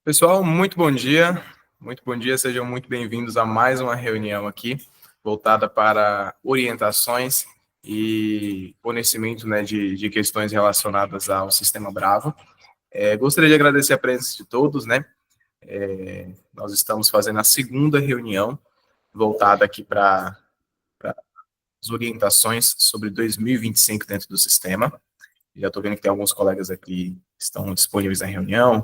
Pessoal, muito bom dia, sejam muito bem-vindos a mais uma reunião aqui, voltada para orientações e fornecimento, né, de questões relacionadas ao Sistema Bravo. Gostaria de agradecer a presença de todos, né, nós estamos fazendo a segunda reunião voltada aqui para as orientações sobre 2025 dentro do sistema. Já estou vendo que tem alguns colegas aqui que estão disponíveis na reunião,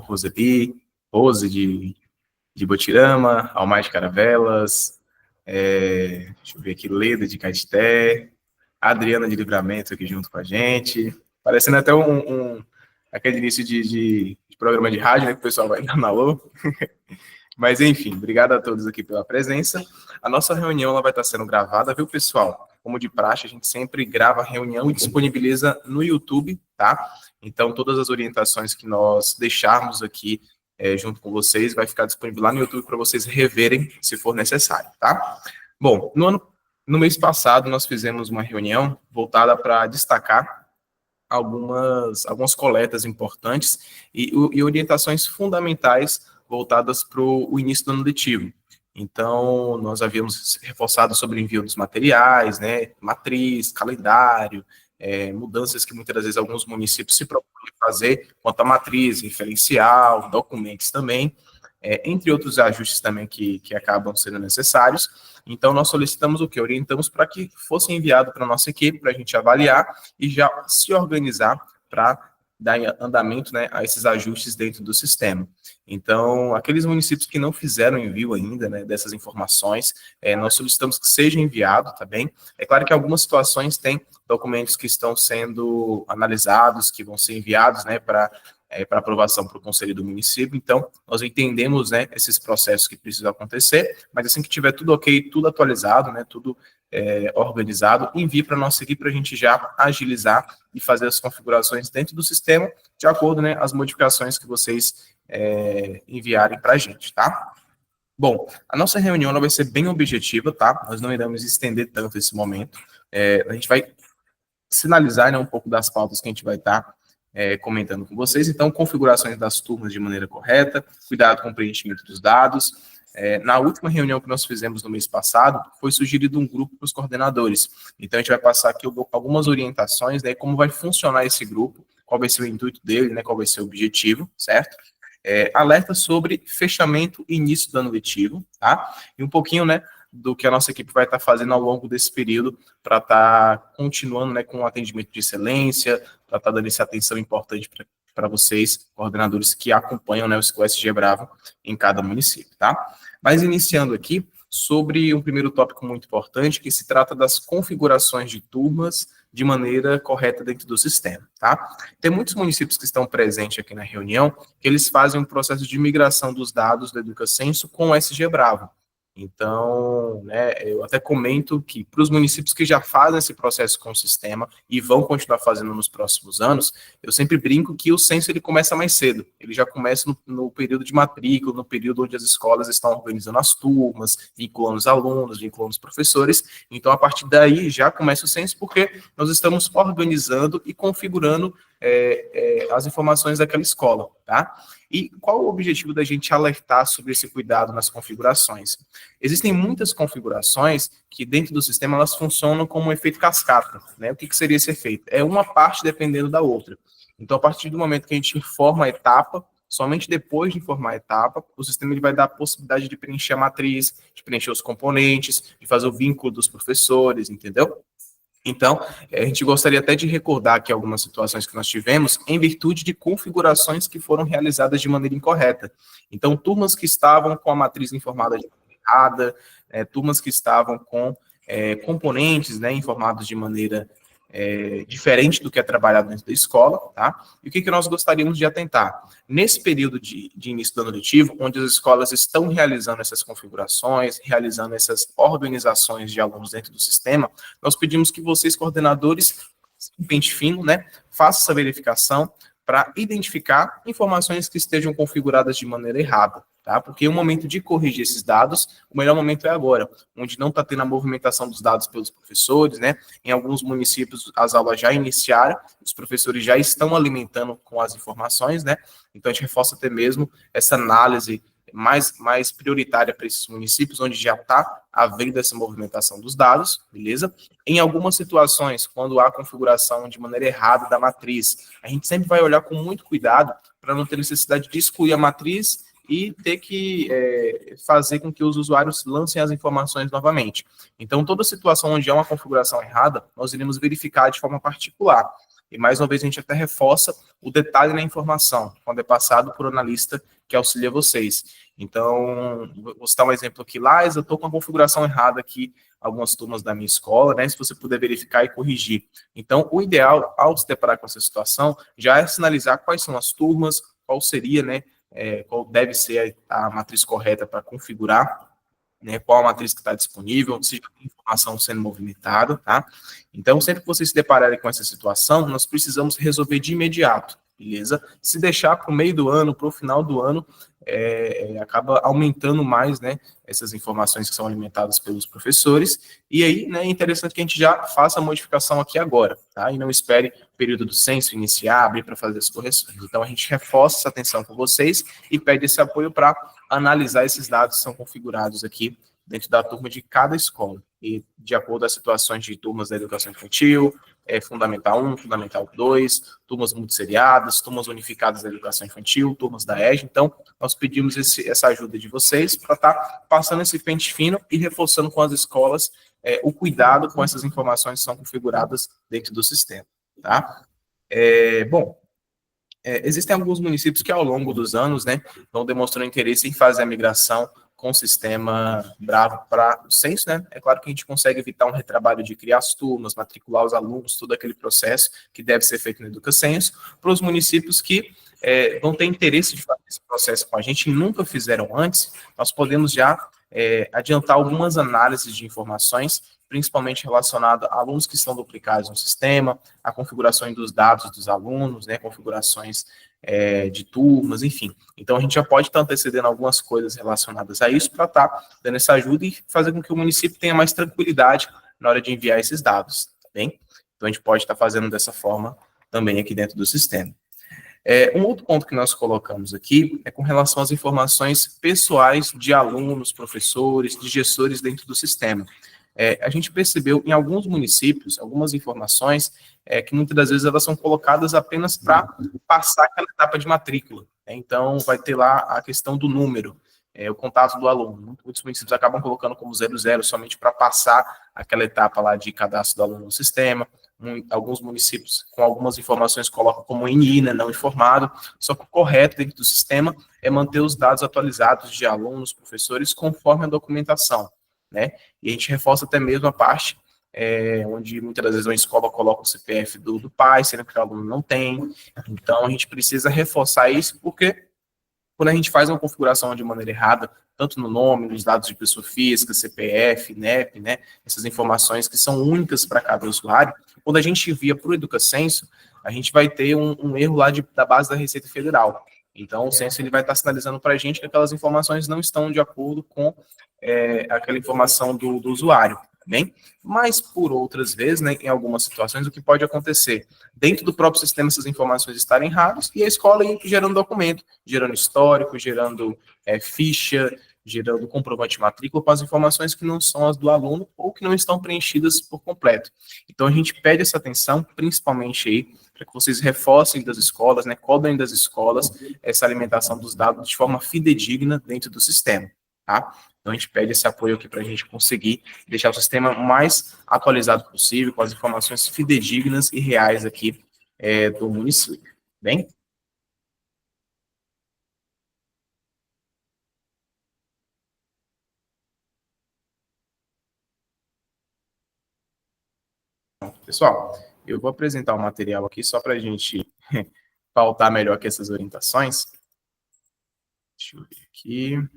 Rose de Botirama, Almar de Caravelas, deixa eu ver aqui, Leda de Caeté, Adriana de Livramento aqui junto com a gente, parecendo até aquele início de programa de rádio, né, que o pessoal vai dar na alô. Mas, enfim, obrigado a todos aqui pela presença. A nossa reunião ela vai estar sendo gravada, viu, pessoal? Como de praxe, a gente sempre grava a reunião e disponibiliza no YouTube, tá? Então, todas as orientações que nós deixarmos aqui junto com vocês vai ficar disponível lá no YouTube para vocês reverem, se for necessário, tá? Bom, no mês passado, nós fizemos uma reunião voltada para destacar algumas coletas importantes e orientações fundamentais voltadas para o início do ano letivo. Então, nós havíamos reforçado sobre o envio dos materiais, né, matriz, calendário, mudanças que muitas das vezes alguns municípios se propõem a fazer quanto à matriz, referencial, documentos também, entre outros ajustes também que acabam sendo necessários. Então, nós solicitamos o quê? Orientamos para que fosse enviado para a nossa equipe, para a gente avaliar e já se organizar para dar andamento, né, a esses ajustes dentro do sistema. Então, aqueles municípios que não fizeram envio ainda, né, dessas informações, nós solicitamos que seja enviado, tá bem? É claro que algumas situações têm documentos que estão sendo analisados, que vão ser enviados, né, para aprovação para o conselho do município. Então, nós entendemos, né, esses processos que precisam acontecer, mas assim que tiver tudo ok, tudo atualizado, né, tudo organizado, envie para a nossa equipe para a gente já agilizar e fazer as configurações dentro do sistema, de acordo, né, as modificações que vocês enviarem para a gente, tá? Bom, a nossa reunião ela vai ser bem objetiva, tá? Nós não iremos estender tanto esse momento. A gente vai sinalizar, né, um pouco das pautas que a gente vai estar comentando com vocês. Então, configurações das turmas de maneira correta, cuidado com o preenchimento dos dados. Na última reunião que nós fizemos no mês passado, foi sugerido um grupo para os coordenadores. Então, a gente vai passar aqui algumas orientações, né, como vai funcionar esse grupo, qual vai ser o intuito dele, né, qual vai ser o objetivo, certo? Alerta sobre fechamento e início do ano letivo, tá? E um pouquinho, né, do que a nossa equipe vai estar fazendo ao longo desse período para estar continuando, né, com um atendimento de excelência, para estar dando essa atenção importante para vocês, coordenadores que acompanham, né, o SG Bravo em cada município, tá? Mas iniciando aqui, sobre um primeiro tópico muito importante, que se trata das configurações de turmas de maneira correta dentro do sistema, tá? Tem muitos municípios que estão presentes aqui na reunião, que eles fazem um processo de migração dos dados do EducaCenso com o SG Bravo. Então, né, eu até comento que para os municípios que já fazem esse processo com o sistema e vão continuar fazendo nos próximos anos, eu sempre brinco que o censo ele começa mais cedo. Ele já começa no período de matrícula, no período onde as escolas estão organizando as turmas, vinculando os alunos, vinculando os professores. Então, a partir daí já começa o censo, porque nós estamos organizando e configurando as informações daquela escola, tá? E qual o objetivo da gente alertar sobre esse cuidado nas configurações? Existem muitas configurações que dentro do sistema elas funcionam como um efeito cascata, né? O que seria esse efeito? É uma parte dependendo da outra. Então, a partir do momento que a gente informa a etapa, somente depois de informar a etapa, o sistema ele vai dar a possibilidade de preencher a matriz, de preencher os componentes, de fazer o vínculo dos professores, entendeu? Então, a gente gostaria até de recordar aqui algumas situações que nós tivemos em virtude de configurações que foram realizadas de maneira incorreta. Então, turmas que estavam com a matriz informada de maneira errada, turmas que estavam com componentes, né, informados de maneira diferente do que é trabalhado dentro da escola, tá? E o que nós gostaríamos de atentar? Nesse período de início do ano letivo, onde as escolas estão realizando essas configurações, realizando essas organizações de alunos dentro do sistema, nós pedimos que vocês, coordenadores, pente fino, né, façam essa verificação para identificar informações que estejam configuradas de maneira errada, tá? Porque o momento de corrigir esses dados, o melhor momento é agora, onde não está tendo a movimentação dos dados pelos professores, né? Em alguns municípios as aulas já iniciaram, os professores já estão alimentando com as informações, né? Então a gente reforça até mesmo essa análise mais prioritária para esses municípios, onde já está havendo essa movimentação dos dados, beleza? Em algumas situações, quando há configuração de maneira errada da matriz, a gente sempre vai olhar com muito cuidado para não ter necessidade de excluir a matriz e ter que fazer com que os usuários lancem as informações novamente. Então, toda situação onde há uma configuração errada, nós iremos verificar de forma particular. E, mais uma vez, a gente até reforça o detalhe na informação, quando é passado por analista que auxilia vocês. Então, vou citar um exemplo aqui. Lais, eu estou com a configuração errada aqui, algumas turmas da minha escola, né? Se você puder verificar e corrigir. Então, o ideal, ao se deparar com essa situação, já é sinalizar quais são as turmas, qual seria, né? Qual deve ser a matriz correta para configurar, né, qual a matriz que está disponível, se tem informação sendo movimentada, tá? Então, sempre que vocês se depararem com essa situação, nós precisamos resolver de imediato, beleza? Se deixar para o meio do ano, para o final do ano, acaba aumentando mais, né, essas informações que são alimentadas pelos professores, e aí, né, é interessante que a gente já faça a modificação aqui agora, tá? E não espere o período do censo iniciar, abrir para fazer as correções. Então, a gente reforça essa atenção com vocês e pede esse apoio para analisar esses dados que são configurados aqui dentro da turma de cada escola. E de acordo às situações de turmas da educação infantil, Fundamental 1, Fundamental 2, turmas multisseriadas, turmas unificadas da educação infantil, turmas da EJA. Então, nós pedimos essa ajuda de vocês para estar passando esse pente fino e reforçando com as escolas o cuidado com essas informações que são configuradas dentro do sistema. Tá? Bom, existem alguns municípios que, ao longo dos anos, né, vão demonstrando interesse em fazer a migração com o sistema Bravo para o censo, né? É claro que a gente consegue evitar um retrabalho de criar as turmas, matricular os alunos, todo aquele processo que deve ser feito no EducaCenso, para os municípios que vão ter interesse de fazer esse processo com a gente e nunca fizeram antes, nós podemos já adiantar algumas análises de informações, principalmente relacionado a alunos que estão duplicados no sistema, a configuração dos dados dos alunos, né, configurações de turmas, enfim. Então, a gente já pode estar antecedendo algumas coisas relacionadas a isso para estar dando essa ajuda e fazer com que o município tenha mais tranquilidade na hora de enviar esses dados, tá bem? Então, a gente pode estar fazendo dessa forma também aqui dentro do sistema. Um outro ponto que nós colocamos aqui é com relação às informações pessoais de alunos, professores, de gestores dentro do sistema. A gente percebeu em alguns municípios algumas informações que muitas das vezes elas são colocadas apenas para passar aquela etapa de matrícula, né? Então, vai ter lá a questão do número, o contato do aluno. Muitos municípios acabam colocando como 00 somente para passar aquela etapa lá de cadastro do aluno no sistema. Alguns municípios, com algumas informações, colocam como NI, né, não informado, só que o correto dentro do sistema é manter os dados atualizados de alunos, professores, conforme a documentação, né? E a gente reforça até mesmo a parte onde muitas das vezes uma escola coloca o CPF do pai, sendo que o aluno não tem. Então, a gente precisa reforçar isso, porque quando a gente faz uma configuração de maneira errada, tanto no nome, nos dados de pessoa física, CPF, NEP, né, essas informações que são únicas para cada usuário, quando a gente envia para o EducaCenso, a gente vai ter um erro lá da base da Receita Federal. Então, o censo ele vai estar sinalizando para a gente que aquelas informações não estão de acordo com aquela informação do usuário, tá bem? Mas, por outras vezes, né, em algumas situações, o que pode acontecer? Dentro do próprio sistema, essas informações estarem erradas e a escola ir gerando documento, gerando histórico, gerando ficha, gerando comprovante de matrícula com as informações que não são as do aluno ou que não estão preenchidas por completo. Então, a gente pede essa atenção, principalmente aí, para que vocês reforcem das escolas, né, cobrem das escolas essa alimentação dos dados de forma fidedigna dentro do sistema, tá? Então, a gente pede esse apoio aqui para a gente conseguir deixar o sistema mais atualizado possível, com as informações fidedignas e reais aqui do município. Bem? Pessoal, eu vou apresentar o material aqui só para a gente pautar melhor aqui essas orientações. Deixa eu ver aqui.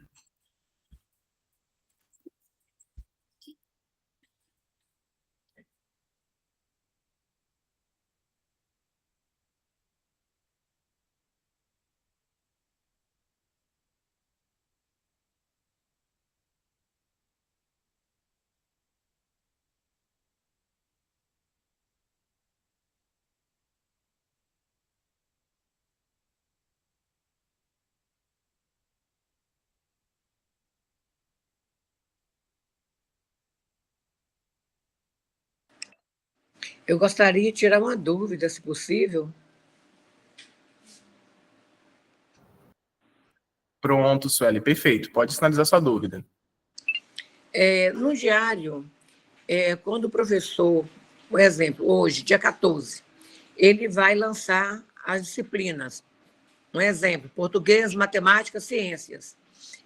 Eu gostaria de tirar uma dúvida, se possível. Pronto, Sueli, perfeito. Pode sinalizar sua dúvida. No diário, quando o professor, por exemplo, hoje, dia 14, ele vai lançar as disciplinas. Um exemplo, português, matemática, ciências.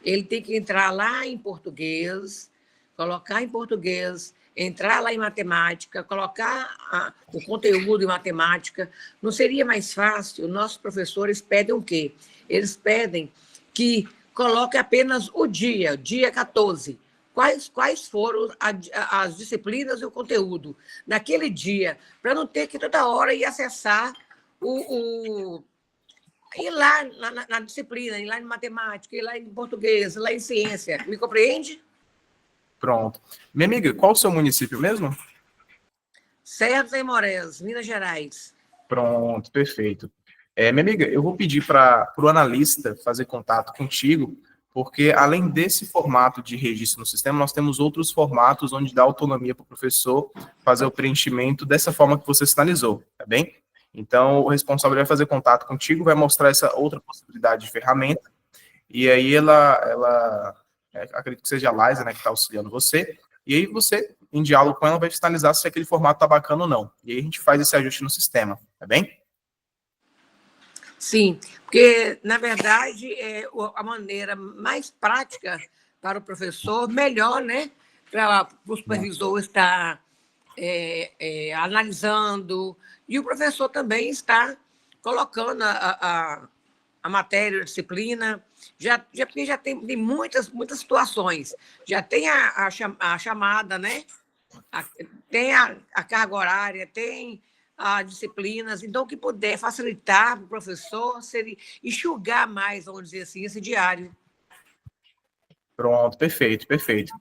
Ele tem que entrar lá em português, colocar em português, entrar lá em matemática, colocar o conteúdo em matemática. Não seria mais fácil? Nossos professores pedem o quê? Eles pedem que coloque apenas o dia 14. Quais foram as disciplinas e o conteúdo naquele dia, para não ter que toda hora ir acessar ir lá na disciplina, ir lá em matemática, ir lá em português, ir lá em ciência. Me compreende? Pronto. Minha amiga, qual o seu município mesmo? Serra dos Aimorés, Minas Gerais. Pronto, perfeito. Minha amiga, eu vou pedir para o analista fazer contato contigo, porque além desse formato de registro no sistema, nós temos outros formatos onde dá autonomia para o professor fazer o preenchimento dessa forma que você sinalizou, tá bem? Então, o responsável vai fazer contato contigo, vai mostrar essa outra possibilidade de ferramenta, e aí acredito que seja a Liza, né, que está auxiliando você, e aí você, em diálogo com ela, vai finalizar se aquele formato está bacana ou não. E aí a gente faz esse ajuste no sistema, tá bem? Sim, porque, na verdade, é a maneira mais prática para o professor, melhor, né? Para o supervisor estar analisando, e o professor também está colocando a matéria, a disciplina, porque já tem muitas situações. Já tem a chamada, né? Tem a carga horária, tem as disciplinas, então o que puder facilitar para o professor seria enxugar mais, vamos dizer assim, esse diário. Pronto, perfeito, perfeito.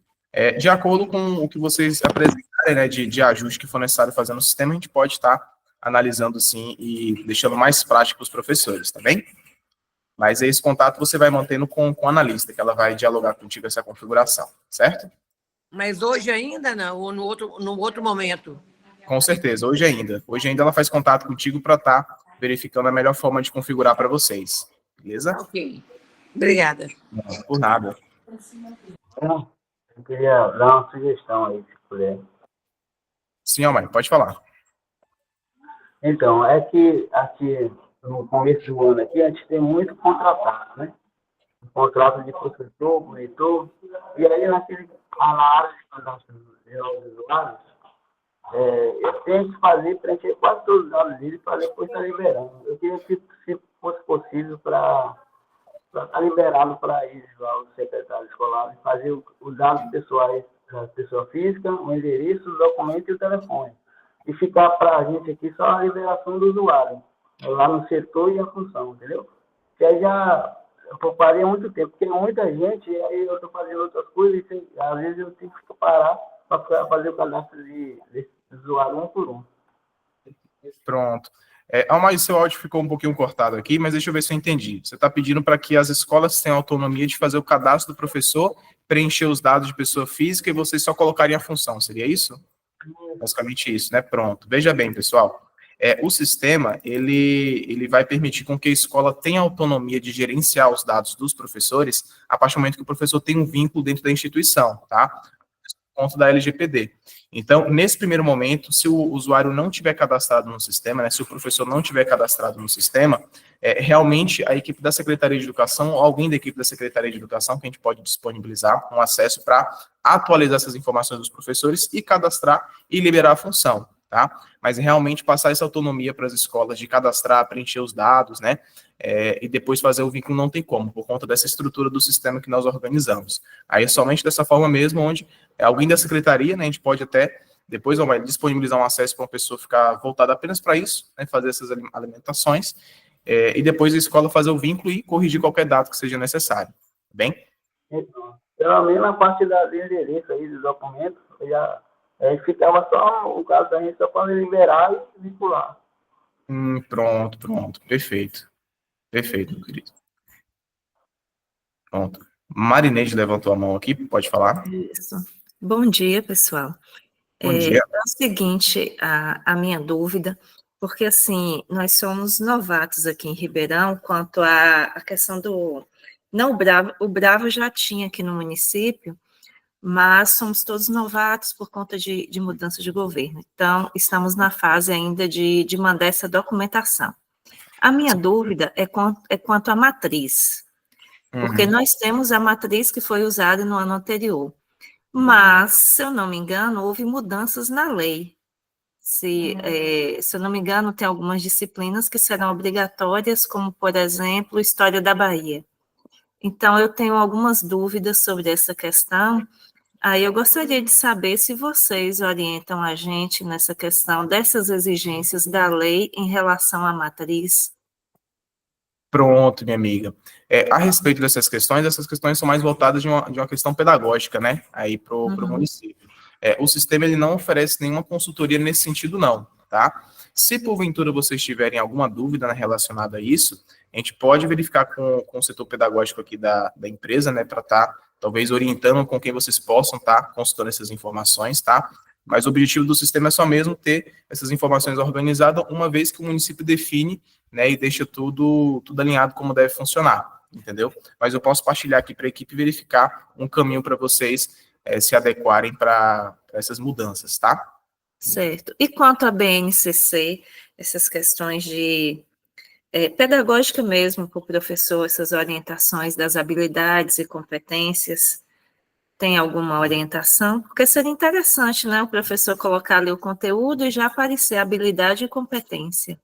De acordo com o que vocês apresentarem, né, de ajuste que for necessário fazer no sistema, a gente pode estar analisando sim e deixando mais prático para os professores, tá bem? Mas esse contato você vai mantendo com o analista, que ela vai dialogar contigo essa configuração, certo? Mas hoje ainda não, ou no outro momento? Com certeza, hoje ainda. Hoje ainda ela faz contato contigo para estar verificando a melhor forma de configurar para vocês, beleza? Ok. Obrigada. Não, por nada. Eu queria dar uma sugestão aí, se puder. Sim, Almar, pode falar. Então, é que aqui no começo do ano aqui a gente tem muito contratado, né? Contrato de professor, monitor, e aí na área de cadastro de novos usuários, eu tenho que preencher quase todos os dados dele para depois estar liberando. Eu queria que, se fosse possível, para estar liberado para eles lá, o secretário escolar, fazer os dados pessoais da pessoa física, o endereço, o documento e o telefone. E ficar para a gente aqui só a liberação do usuário, lá no setor e a função, entendeu? Que aí já eu pouparia muito tempo, porque é muita gente, e aí eu estou fazendo outras coisas, e às vezes eu tenho que parar para fazer o cadastro desse usuário um por um. Pronto. Almar, seu áudio ficou um pouquinho cortado aqui, mas deixa eu ver se eu entendi. Você está pedindo para que as escolas tenham autonomia de fazer o cadastro do professor, preencher os dados de pessoa física e vocês só colocarem a função, seria isso? Basicamente isso, né? Pronto. Veja bem, pessoal. O sistema, ele vai permitir com que a escola tenha autonomia de gerenciar os dados dos professores a partir do momento que o professor tem um vínculo dentro da instituição, tá? Ponto da LGPD. Então, nesse primeiro momento, se o usuário não tiver cadastrado no sistema, né, se o professor não tiver cadastrado no sistema, realmente a equipe da Secretaria de Educação, ou alguém da equipe da Secretaria de Educação, que a gente pode disponibilizar um acesso para atualizar essas informações dos professores e cadastrar e liberar a função, tá? Mas realmente passar essa autonomia para as escolas de cadastrar, preencher os dados, né, e depois fazer o vínculo não tem como, por conta dessa estrutura do sistema que nós organizamos. Aí é somente dessa forma mesmo, onde alguém da secretaria, né, a gente pode até, depois vai disponibilizar um acesso para uma pessoa ficar voltada apenas para isso, né, fazer essas alimentações, e depois a escola fazer o vínculo e corrigir qualquer dado que seja necessário, bem? Então, pelo menos na parte do endereço aí, dos documentos, ficava só o caso da gente só para liberar e vincular. Pronto, perfeito, meu querido. Pronto. Marineide levantou a mão aqui, pode falar? Isso. Bom dia, pessoal. Bom dia. É o seguinte, a minha dúvida, porque assim, nós somos novatos aqui em Ribeirão quanto à questão do... Não, o Bravo já tinha aqui no município, mas somos todos novatos por conta de mudança de governo. Então, estamos na fase ainda de mandar essa documentação. A minha dúvida é quanto à matriz, porque Uhum. nós temos a matriz que foi usada no ano anterior, mas, se eu não me engano, houve mudanças na lei. Se eu não me engano, tem algumas disciplinas que serão obrigatórias, como, por exemplo, História da Bahia. Então, eu tenho algumas dúvidas sobre essa questão. Aí eu gostaria de saber se vocês orientam a gente nessa questão dessas exigências da lei em relação à matriz. Pronto, minha amiga. A respeito dessas questões, essas questões são mais voltadas de uma questão pedagógica, né? Aí para o Uhum. município. O sistema ele não oferece nenhuma consultoria nesse sentido, não, tá? Se porventura vocês tiverem alguma dúvida relacionada a isso, a gente pode verificar com o setor pedagógico aqui da empresa, né, para estar talvez orientando com quem vocês possam estar consultando essas informações, tá? Mas o objetivo do sistema é só mesmo ter essas informações organizadas, uma vez que o município define, né, e deixa tudo alinhado como deve funcionar, entendeu? Mas eu posso partilhar aqui para a equipe verificar um caminho para vocês se adequarem para essas mudanças, tá? Certo. E quanto à BNCC, essas questões de pedagógica mesmo para o professor, essas orientações das habilidades e competências, tem alguma orientação? Porque seria interessante, né, o professor colocar ali o conteúdo e já aparecer habilidade e competência.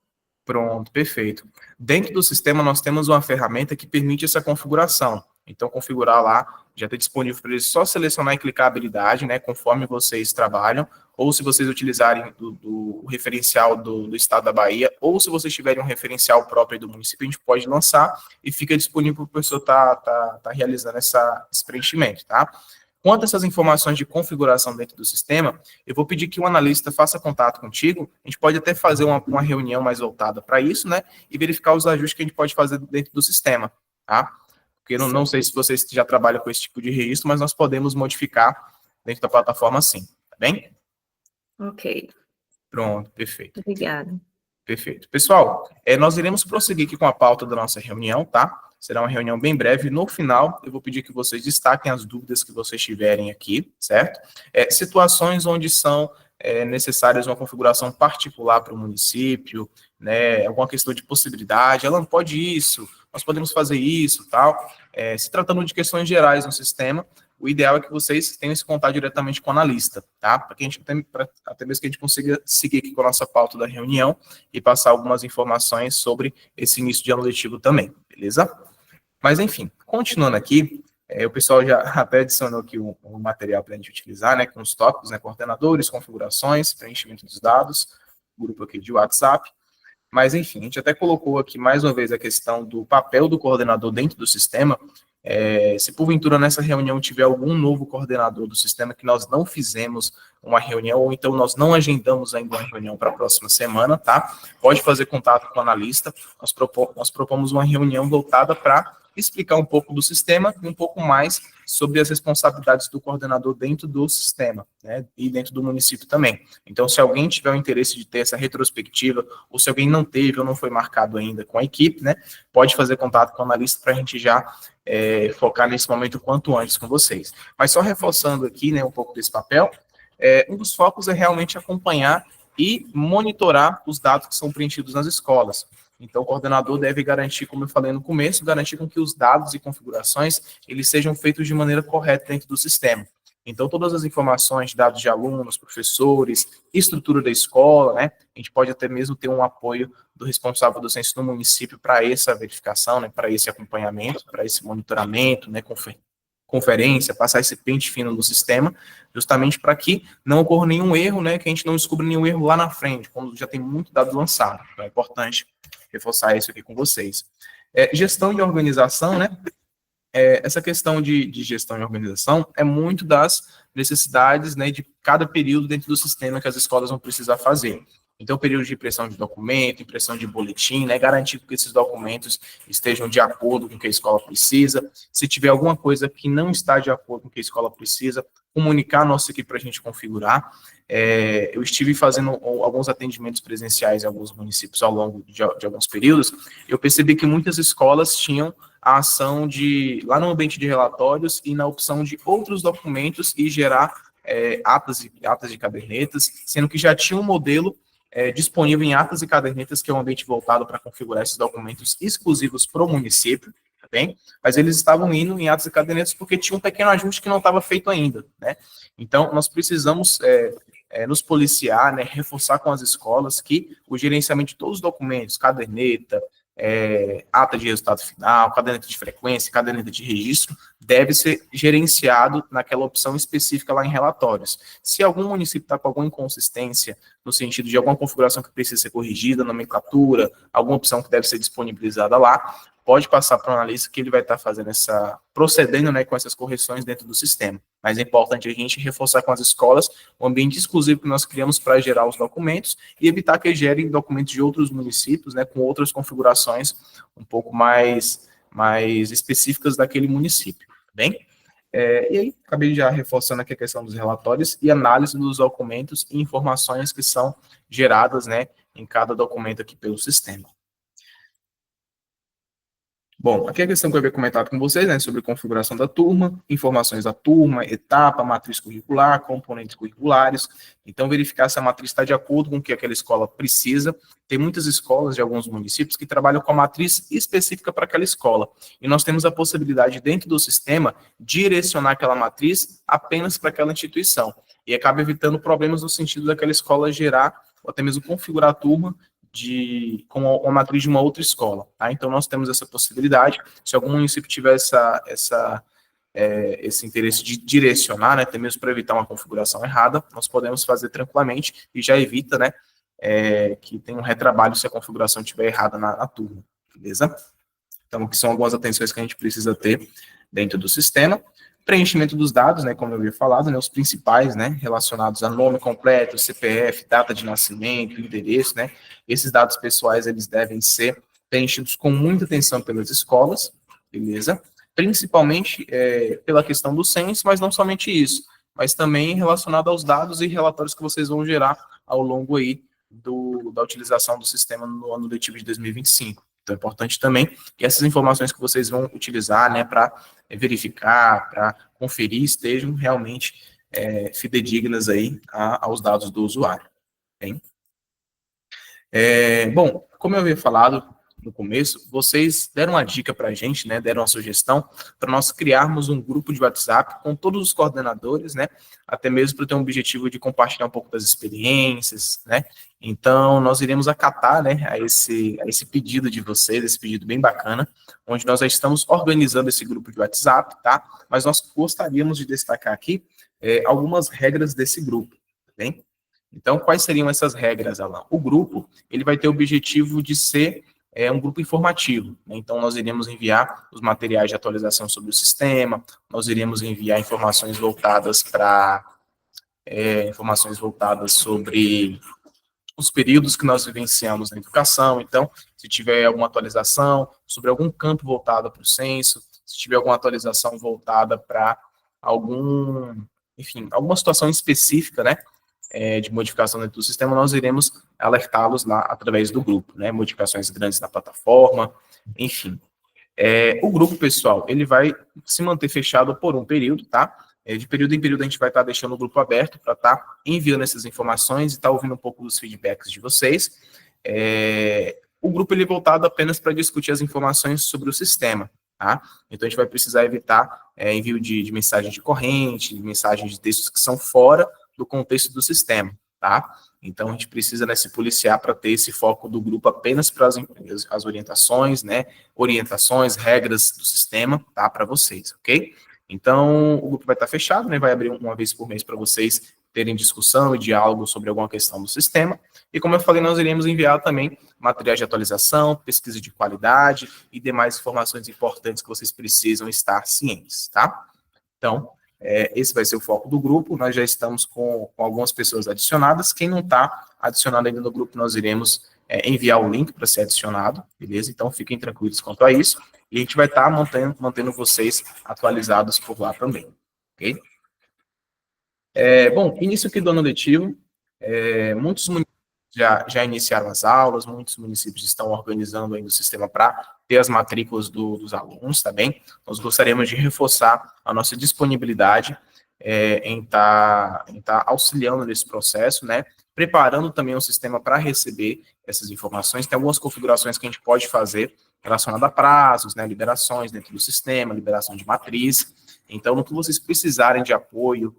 Pronto, perfeito. Dentro do sistema, nós temos uma ferramenta que permite essa configuração. Então, configurar lá, já está disponível para eles só selecionar e clicar a habilidade, né, conforme vocês trabalham, ou se vocês utilizarem do referencial do estado da Bahia, ou se vocês tiverem um referencial próprio do município, a gente pode lançar e fica disponível para o professor tá realizando esse preenchimento, tá? Quanto a essas informações de configuração dentro do sistema, eu vou pedir que o analista faça contato contigo. A gente pode até fazer uma reunião mais voltada para isso, né? E verificar os ajustes que a gente pode fazer dentro do sistema, tá? Porque eu não sei se vocês já trabalham com esse tipo de registro, mas nós podemos modificar dentro da plataforma sim, tá bem? Ok, Pronto, perfeito. obrigada. Perfeito. Pessoal, nós iremos prosseguir aqui com a pauta da nossa reunião, tá? Será uma reunião bem breve. No final, eu vou pedir que vocês destaquem as dúvidas que vocês tiverem aqui, certo? Situações onde são necessárias uma configuração particular para o município, né? Alguma questão de possibilidade. Ela não pode isso, nós podemos fazer isso, tal. Se tratando de questões gerais no sistema, o ideal é que vocês tenham esse contato diretamente com o analista, tá? Para que a gente até mesmo que a gente consiga seguir aqui com a nossa pauta da reunião e passar algumas informações sobre esse início de ano letivo também, beleza? Mas, enfim, continuando aqui, o pessoal já até adicionou aqui um material para a gente utilizar, né, com os tópicos, né, coordenadores, configurações, preenchimento dos dados, grupo aqui de WhatsApp. Mas, enfim, a gente até colocou aqui mais uma vez a questão do papel do coordenador dentro do sistema. Se porventura nessa reunião tiver algum novo coordenador do sistema que nós não fizemos uma reunião, ou então nós não agendamos ainda uma reunião para a próxima semana, tá? Pode fazer contato com o analista. Nós propomos uma reunião voltada para explicar um pouco do sistema e um pouco mais sobre as responsabilidades do coordenador dentro do sistema, né, e dentro do município também. Então, se alguém tiver o interesse de ter essa retrospectiva, ou se alguém não teve ou não foi marcado ainda com a equipe, né, pode fazer contato com o analista para a gente já focar nesse momento o quanto antes com vocês. Mas só reforçando aqui, né, um pouco desse papel, um dos focos é realmente acompanhar e monitorar os dados que são preenchidos nas escolas. Então, o coordenador deve garantir, como eu falei no começo, garantir com que os dados e configurações eles sejam feitos de maneira correta dentro do sistema. Então, todas as informações, dados de alunos, professores, estrutura da escola, né? A gente pode até mesmo ter um apoio do responsável do censo no município para essa verificação, né? Para esse acompanhamento, para esse monitoramento, né? Conferência, passar esse pente fino no sistema, justamente para que não ocorra nenhum erro, né? Que a gente não descubra nenhum erro lá na frente, quando já tem muito dado lançado. Então, é importante reforçar isso aqui com vocês. Gestão e organização, né? Essa questão de gestão e organização é muito das necessidades, né, de cada período dentro do sistema que as escolas vão precisar fazer. Então, período de impressão de documento, impressão de boletim, né, garantir que esses documentos estejam de acordo com o que a escola precisa. Se tiver alguma coisa que não está de acordo com o que a escola precisa, comunicar a nossa equipe para a gente configurar. Eu estive fazendo alguns atendimentos presenciais em alguns municípios ao longo de alguns períodos. Eu percebi que muitas escolas tinham a ação de, lá no ambiente de relatórios e na opção de outros documentos e gerar atas de cadernetas, sendo que já tinha um modelo disponível em atas e cadernetas, que é um ambiente voltado para configurar esses documentos exclusivos para o município, tá bem? Mas eles estavam indo em atas e cadernetas porque tinha um pequeno ajuste que não estava feito ainda, né? Então, nós precisamos nos policiar, né, reforçar com as escolas que o gerenciamento de todos os documentos, caderneta, ata de resultado final, caderneta de frequência, caderneta de registro, deve ser gerenciado naquela opção específica lá em relatórios. Se algum município está com alguma inconsistência, no sentido de alguma configuração que precisa ser corrigida, nomenclatura, alguma opção que deve ser disponibilizada lá, pode passar para o analista que ele vai estar fazendo procedendo, né, com essas correções dentro do sistema. Mas é importante a gente reforçar com as escolas o ambiente exclusivo que nós criamos para gerar os documentos e evitar que gerem documentos de outros municípios, né, com outras configurações um pouco mais específicas daquele município, tá bem? E aí, acabei já reforçando aqui a questão dos relatórios e análise dos documentos e informações que são geradas, né, em cada documento aqui pelo sistema. Bom, aqui a questão que eu havia comentado com vocês, né, sobre configuração da turma, informações da turma, etapa, matriz curricular, componentes curriculares. Então, verificar se a matriz está de acordo com o que aquela escola precisa. Tem muitas escolas de alguns municípios que trabalham com a matriz específica para aquela escola. E nós temos a possibilidade, dentro do sistema, direcionar aquela matriz apenas para aquela instituição. E acaba evitando problemas no sentido daquela escola gerar, ou até mesmo configurar a turma com a matriz de uma outra escola, tá? Então, nós temos essa possibilidade. Se algum município tiver esse interesse de direcionar, né, até mesmo para evitar uma configuração errada, nós podemos fazer tranquilamente e já evita, né, que tenha um retrabalho se a configuração estiver errada na turma, beleza? Então, que são algumas atenções que a gente precisa ter dentro do sistema. Preenchimento dos dados, né, como eu havia falado, né, os principais, né, relacionados a nome completo, CPF, data de nascimento, endereço, né, esses dados pessoais, eles devem ser preenchidos com muita atenção pelas escolas, beleza? Principalmente pela questão do censo, mas não somente isso, mas também relacionado aos dados e relatórios que vocês vão gerar ao longo aí da utilização do sistema no ano letivo de 2025. Então, é importante também que essas informações que vocês vão utilizar, né, para verificar, para conferir, estejam realmente fidedignas aí aos dados do usuário. Bem? Bom, como eu havia falado no começo, vocês deram uma dica para a gente, né, deram uma sugestão para nós criarmos um grupo de WhatsApp com todos os coordenadores, né, até mesmo para ter um objetivo de compartilhar um pouco das experiências, né. Então, nós iremos acatar, né, a esse pedido de vocês, esse pedido bem bacana, onde nós já estamos organizando esse grupo de WhatsApp, tá? Mas nós gostaríamos de destacar aqui algumas regras desse grupo, tá bem? Então, quais seriam essas regras, Alan? O grupo, ele vai ter o objetivo de ser um grupo informativo, né? Então, nós iremos enviar os materiais de atualização sobre o sistema, nós iremos enviar informações voltadas sobre os períodos que nós vivenciamos na educação. Então, se tiver alguma atualização sobre algum campo voltado para o censo, se tiver alguma atualização voltada para alguma situação específica, né, de modificação dentro do sistema, nós iremos alertá-los lá através do grupo, né, modificações grandes na plataforma, enfim. O grupo, pessoal, ele vai se manter fechado por um período, tá? De período em período a gente vai estar deixando o grupo aberto para estar enviando essas informações e estar ouvindo um pouco dos feedbacks de vocês. O grupo ele é voltado apenas para discutir as informações sobre o sistema, tá? Então a gente vai precisar evitar envio de mensagem de corrente, de mensagens de textos que são fora do contexto do sistema, tá? Então a gente precisa, né, se policiar para ter esse foco do grupo apenas para as orientações, né? Orientações, regras do sistema, tá? Para vocês, ok? Então, o grupo vai estar fechado, né? Vai abrir uma vez por mês para vocês terem discussão e diálogo sobre alguma questão do sistema. E como eu falei, nós iremos enviar também materiais de atualização, pesquisa de qualidade e demais informações importantes que vocês precisam estar cientes, tá? Então, esse vai ser o foco do grupo. Nós já estamos com algumas pessoas adicionadas. Quem não está adicionado ainda no grupo, nós iremos enviar o link para ser adicionado, beleza? Então, fiquem tranquilos quanto a isso. E a gente vai estar mantendo vocês atualizados por lá também, ok? Bom, início aqui do ano letivo, muitos municípios já iniciaram as aulas, muitos municípios estão organizando ainda o sistema para ter as matrículas dos alunos, tá bem? Nós gostaríamos de reforçar a nossa disponibilidade em tá auxiliando nesse processo, né? Preparando também o sistema para receber essas informações. Tem algumas configurações que a gente pode fazer relacionadas a prazos, né? Liberações dentro do sistema, liberação de matriz. Então, no que vocês precisarem de apoio,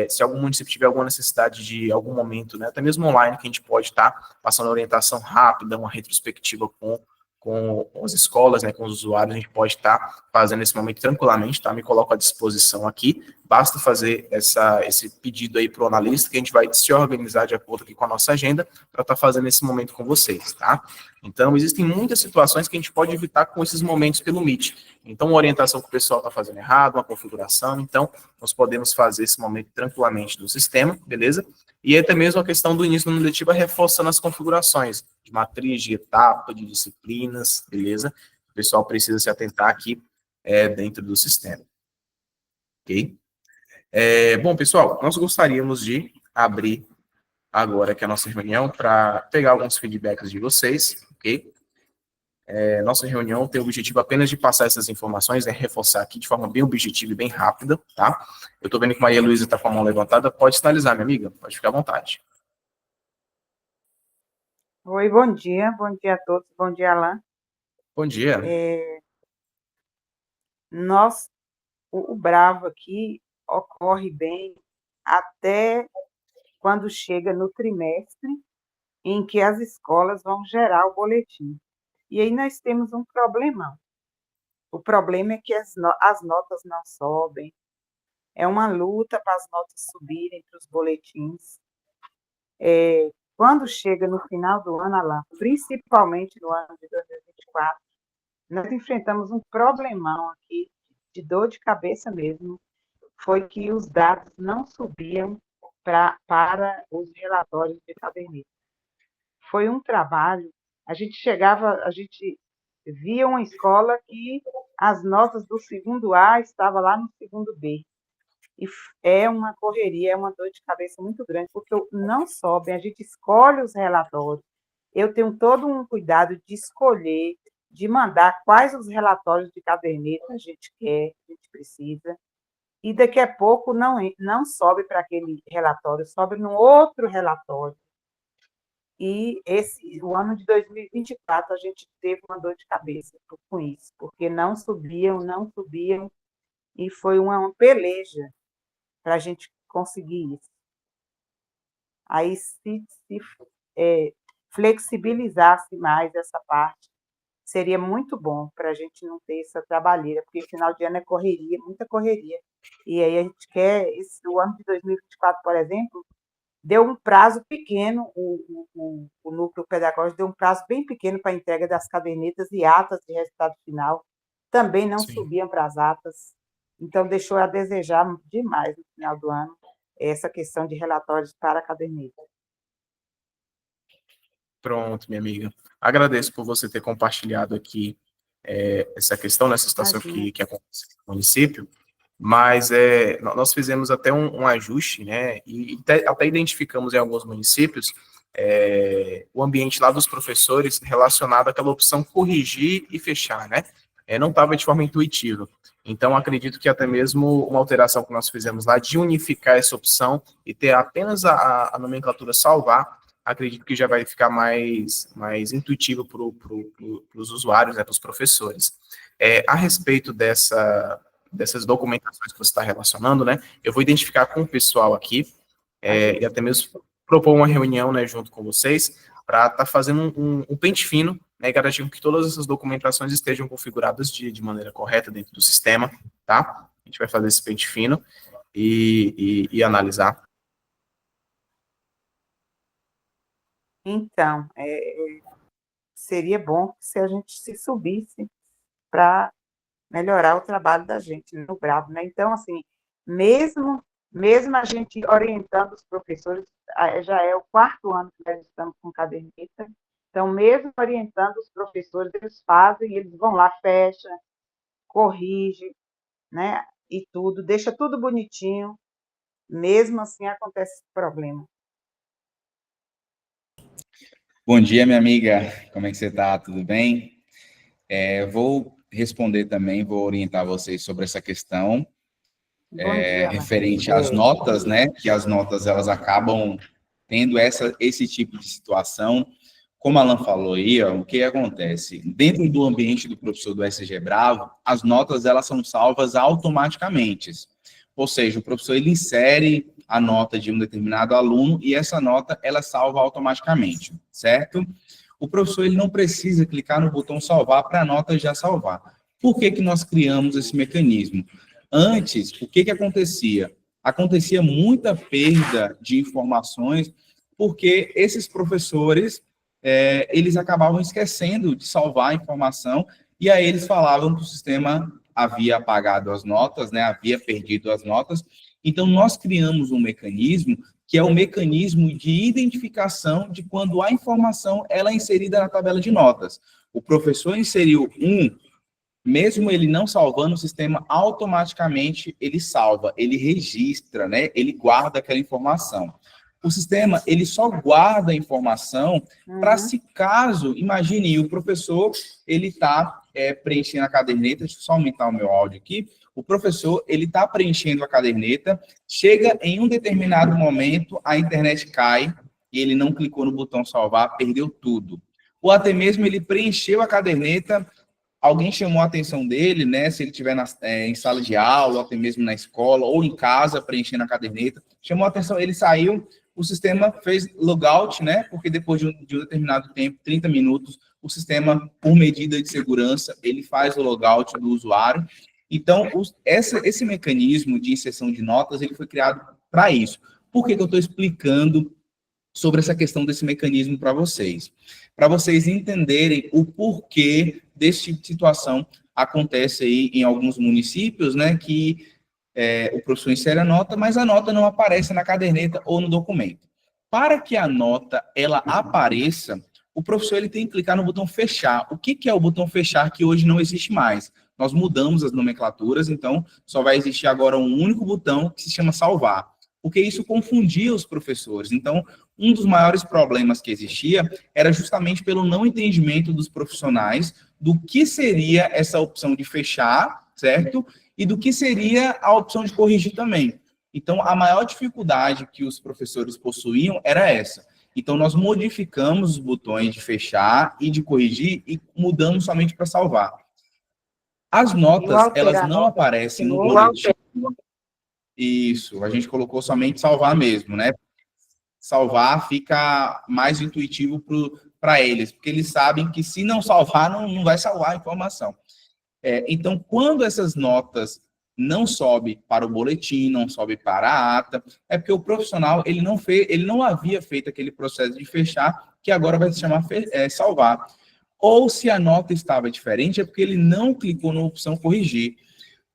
se algum município tiver alguma necessidade de algum momento, né, até mesmo online, que a gente pode estar passando orientação rápida, uma retrospectiva com as escolas, né, com os usuários, a gente pode estar fazendo esse momento tranquilamente, tá? Me coloco à disposição aqui. Basta fazer esse pedido aí para o analista, que a gente vai se organizar de acordo aqui com a nossa agenda para estar fazendo esse momento com vocês, tá? Então, existem muitas situações que a gente pode evitar com esses momentos pelo Meet. Então, uma orientação que o pessoal está fazendo errado, uma configuração, então, nós podemos fazer esse momento tranquilamente no sistema, beleza? E até mesmo a questão do início do ano letivo reforçando as configurações de matriz, de etapa, de disciplinas, beleza? O pessoal precisa se atentar aqui dentro do sistema. Ok? Bom, pessoal, nós gostaríamos de abrir agora aqui a nossa reunião para pegar alguns feedbacks de vocês, ok? Nossa reunião tem o objetivo apenas de passar essas informações, reforçar aqui de forma bem objetiva e bem rápida, tá? Eu estou vendo que Maria Luísa está com a mão levantada, pode sinalizar, minha amiga, pode ficar à vontade. Oi, bom dia a todos, bom dia, Alain. Bom dia. O Bravo aqui ocorre bem até quando chega no trimestre em que as escolas vão gerar o boletim. E aí nós temos um problemão. O problema é que as notas não sobem, é uma luta para as notas subirem para os boletins. Quando chega no final do ano, Alain, principalmente no ano de 2024, nós enfrentamos um problemão aqui, de dor de cabeça mesmo, foi que os dados não subiam para os relatórios de caderneta. Foi um trabalho, a gente via uma escola que as notas do segundo A estavam lá no segundo B. E é uma correria, é uma dor de cabeça muito grande, porque não sobem, a gente escolhe os relatórios. Eu tenho todo um cuidado de escolher, de mandar quais os relatórios de caderneta a gente quer, a gente precisa, e daqui a pouco não sobe para aquele relatório, sobe num outro relatório. E o ano de 2024 a gente teve uma dor de cabeça com isso, porque não subiam, e foi uma peleja para a gente conseguir isso. Aí, se flexibilizasse mais essa parte, seria muito bom para a gente não ter essa trabalheira, porque final de ano é correria, muita correria. E aí a gente quer, o ano de 2024, por exemplo, deu um prazo pequeno, o núcleo pedagógico deu um prazo bem pequeno para a entrega das cadernetas e atas de resultado final, também não subiam para as atas, então deixou a desejar demais no final do ano essa questão de relatórios para a caderneta. Pronto, minha amiga. Agradeço por você ter compartilhado aqui essa questão, nessa situação que acontece no município, mas nós fizemos até um ajuste, né, e até identificamos em alguns municípios o ambiente lá dos professores relacionado àquela opção corrigir e fechar, né, não estava de forma intuitiva. Então, acredito que até mesmo uma alteração que nós fizemos lá de unificar essa opção e ter apenas a nomenclatura salvar, acredito que já vai ficar mais intuitivo para os usuários, né, para os professores. A respeito dessas documentações que você está relacionando, né, eu vou identificar com o pessoal aqui e até mesmo propor uma reunião, né, junto com vocês, para estar fazendo um pente fino, né, garantindo que todas essas documentações estejam configuradas de maneira correta dentro do sistema, tá? A gente vai fazer esse pente fino e analisar. Então, seria bom se a gente se subisse para melhorar o trabalho da gente no Bravo, né? Então, assim, mesmo a gente orientando os professores, já é o 4º ano que nós estamos com caderneta, então, mesmo orientando os professores, eles vão lá, fecha, corrige, né? E tudo, deixa tudo bonitinho, mesmo assim acontece esse problema. Bom dia, minha amiga. Como é que você está? Tudo bem? Vou responder também, vou orientar vocês sobre essa questão Bom dia, Alan. referente às notas, né? Que as notas elas acabam tendo esse tipo de situação. Como a Alan falou aí, ó, o que acontece? Dentro do ambiente do professor do SG Bravo, as notas elas são salvas automaticamente. Ou seja, o professor ele insere a nota de um determinado aluno e essa nota ela salva automaticamente, certo? O professor ele não precisa clicar no botão salvar para a nota já salvar. Por que que nós criamos esse mecanismo? Antes, o que que acontecia? Acontecia muita perda de informações porque esses professores eles acabavam esquecendo de salvar a informação e aí eles falavam que o sistema havia apagado as notas, né, havia perdido as notas. Então, nós criamos um mecanismo que é o mecanismo de identificação de quando a informação ela é inserida na tabela de notas. O professor inseriu mesmo ele não salvando, o sistema automaticamente ele salva, ele registra, né, ele guarda aquela informação. O sistema, ele só guarda a informação para se caso, imagine, o professor, ele está preenchendo a caderneta, deixa eu só aumentar o meu áudio aqui, o professor, ele está preenchendo a caderneta, chega em um determinado momento, a internet cai, e ele não clicou no botão salvar, perdeu tudo. Ou até mesmo ele preencheu a caderneta, alguém chamou a atenção dele, né, se ele estiver em sala de aula, ou até mesmo na escola, ou em casa, preenchendo a caderneta, chamou a atenção, ele saiu, o sistema fez logout, né? Porque depois de um determinado tempo, 30 minutos, o sistema, por medida de segurança, ele faz o logout do usuário. Então, esse mecanismo de inserção de notas, ele foi criado para isso. Por que que eu estou explicando sobre essa questão desse mecanismo para vocês? Para vocês entenderem o porquê desse tipo de situação acontece aí em alguns municípios, né? Que o professor insere a nota, mas a nota não aparece na caderneta ou no documento. Para que a nota ela apareça, o professor ele tem que clicar no botão fechar. O que é o botão fechar que hoje não existe mais? Nós mudamos as nomenclaturas, então só vai existir agora um único botão que se chama salvar, porque isso confundia os professores. Então, um dos maiores problemas que existia era justamente pelo não entendimento dos profissionais do que seria essa opção de fechar, certo? E do que seria a opção de corrigir também. Então, a maior dificuldade que os professores possuíam era essa. Então, nós modificamos os botões de fechar e de corrigir e mudamos somente para salvar. As notas, elas não aparecem no boletim. Isso, a gente colocou somente salvar mesmo, né? Salvar fica mais intuitivo para eles, porque eles sabem que se não salvar, não vai salvar a informação. Então, quando essas notas não sobem para o boletim, não sobem para a ata, é porque o profissional ele não havia feito aquele processo de fechar, que agora vai se chamar salvar. Ou se a nota estava diferente, é porque ele não clicou na opção corrigir.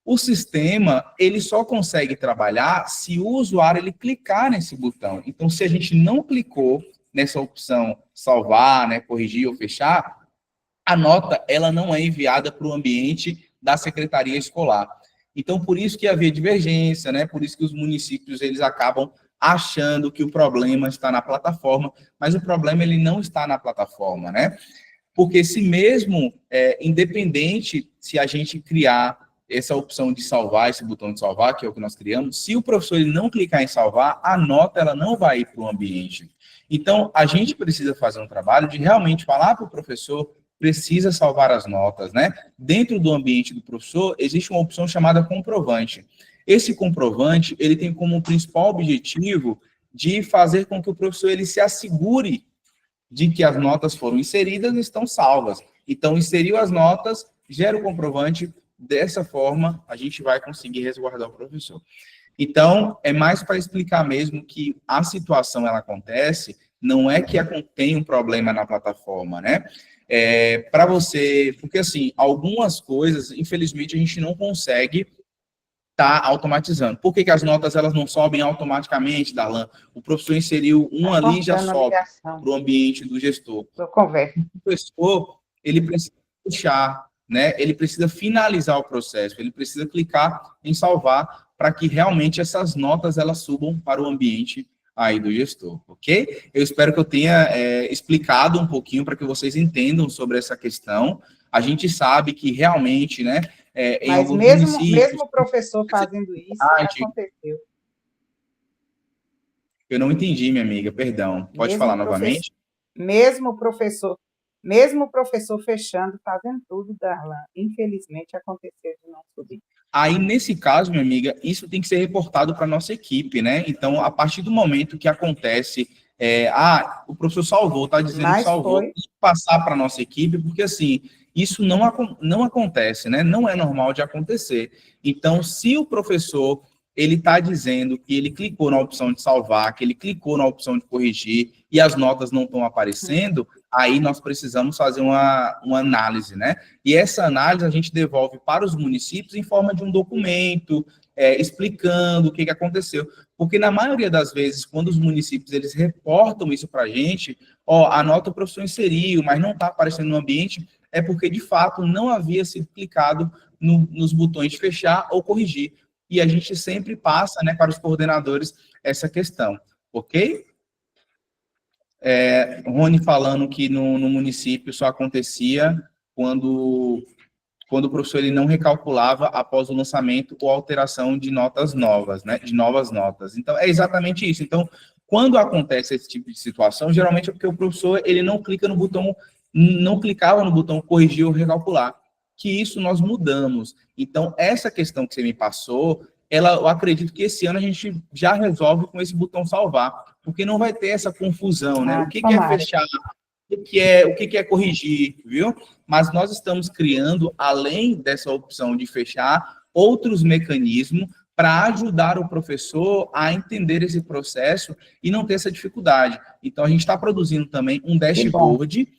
O sistema, ele só consegue trabalhar se o usuário ele clicar nesse botão. Então, se a gente não clicou nessa opção salvar, né, corrigir ou fechar, a nota ela não é enviada para o ambiente da secretaria escolar. Então, por isso que havia divergência, né? Por isso que os municípios eles acabam achando que o problema está na plataforma, mas o problema ele não está na plataforma, né? Porque se mesmo, independente se a gente criar essa opção de salvar, esse botão de salvar, que é o que nós criamos, se o professor ele não clicar em salvar, a nota ela não vai ir para o ambiente. Então, a gente precisa fazer um trabalho de realmente falar para o professor precisa salvar as notas, né? Dentro do ambiente do professor, existe uma opção chamada comprovante. Esse comprovante, ele tem como principal objetivo de fazer com que o professor ele se assegure de que as notas foram inseridas e estão salvas. Então, inseriu as notas, gera o comprovante, dessa forma, a gente vai conseguir resguardar o professor. Então, é mais para explicar mesmo que a situação, ela acontece, não é que tem um problema na plataforma, né? Para você, porque assim, algumas coisas, infelizmente, a gente não consegue estar automatizando. Por que as notas elas não sobem automaticamente, Darlan? O professor inseriu ali e já sobe para o ambiente do gestor. O professor, ele precisa fechar, né? Ele precisa finalizar o processo, ele precisa clicar em salvar para que realmente essas notas elas subam para o ambiente aí do gestor, ok? Eu espero que eu tenha explicado um pouquinho para que vocês entendam sobre essa questão. A gente sabe que realmente, né, em Mas alguns mesmo municípios... o professor fazendo isso, aconteceu. Eu não entendi, minha amiga, perdão. Pode falar novamente? Mesmo o professor fechando, fazendo tudo, Darlan, infelizmente aconteceu de não subir. Aí, nesse caso, minha amiga, isso tem que ser reportado para a nossa equipe, né? Então, a partir do momento que acontece, o professor salvou, está dizendo que salvou, tem que passar para a nossa equipe, porque, assim, isso não acontece, né? Não é normal de acontecer. Então, se o professor ele está dizendo que ele clicou na opção de salvar, que ele clicou na opção de corrigir e as notas não estão aparecendo, aí nós precisamos fazer uma análise, né? E essa análise a gente devolve para os municípios em forma de um documento, explicando o que aconteceu. Porque na maioria das vezes, quando os municípios eles reportam isso para a gente, a nota o professor inseriu, mas não está aparecendo no ambiente, é porque de fato não havia sido clicado nos botões de fechar ou corrigir. E a gente sempre passa, né, para os coordenadores essa questão, ok? Rony falando que no município só acontecia quando o professor ele não recalculava após o lançamento ou alteração de notas novas, né, de novas notas. Então, é exatamente isso. Então, quando acontece esse tipo de situação, geralmente é porque o professor ele não clicava no botão corrigir ou recalcular, que isso nós mudamos. Então, essa questão que você me passou, eu acredito que esse ano a gente já resolve com esse botão salvar, porque não vai ter essa confusão, né? O que é fechar, o que é corrigir, viu? Mas nós estamos criando, além dessa opção de fechar, outros mecanismos para ajudar o professor a entender esse processo e não ter essa dificuldade. Então, a gente está produzindo também um dashboard,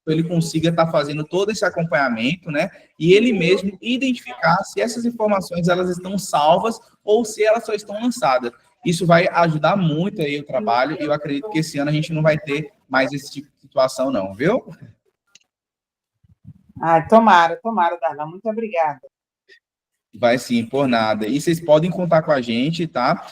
ele consiga estar fazendo todo esse acompanhamento, né, e ele mesmo identificar se essas informações elas estão salvas ou se elas só estão lançadas. Isso vai ajudar muito aí o trabalho e eu acredito que esse ano a gente não vai ter mais esse tipo de situação não, viu? Tomara, Darlan, muito obrigada. Vai sim, por nada. E vocês podem contar com a gente, tá?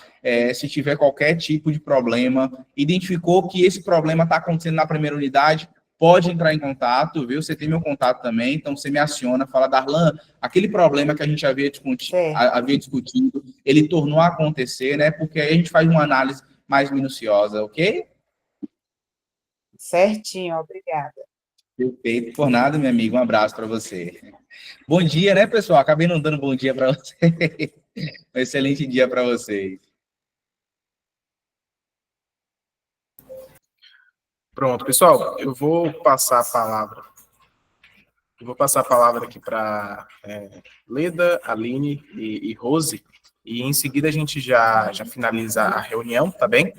Se tiver qualquer tipo de problema, identificou que esse problema está acontecendo na primeira unidade, pode entrar em contato, viu? Você tem meu contato também, então você me aciona, fala, Darlan, aquele problema que a gente havia discutido, ele tornou a acontecer, né? Porque aí a gente faz uma análise mais minuciosa, ok? Certinho, obrigada. Perfeito, por nada, meu amigo, um abraço para você. Bom dia, né, pessoal? Acabei não dando bom dia para vocês. Um excelente dia para vocês. Pronto, pessoal, eu vou passar a palavra. Aqui para Leda, Aline e Rose, e em seguida a gente já finaliza a reunião, tá bem?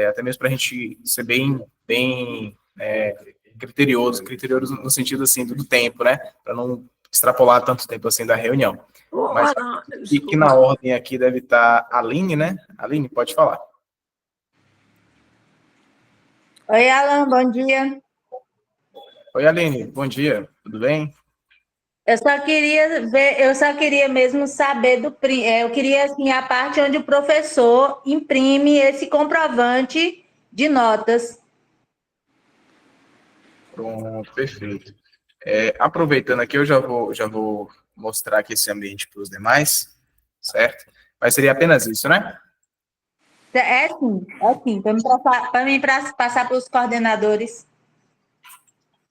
Até mesmo para a gente ser bem criterioso no sentido assim do tempo, né? Para não extrapolar tanto tempo assim da reunião. Mas que na ordem aqui deve estar a Aline, né? Aline, pode falar. Oi, Alan, bom dia. Oi, Aline, bom dia, tudo bem? Eu só queria mesmo saber eu queria assim a parte onde o professor imprime esse comprovante de notas. Pronto, perfeito. Aproveitando aqui, eu já vou mostrar aqui esse ambiente para os demais, certo? Mas seria apenas isso, né? Sim, para mim passar para os coordenadores.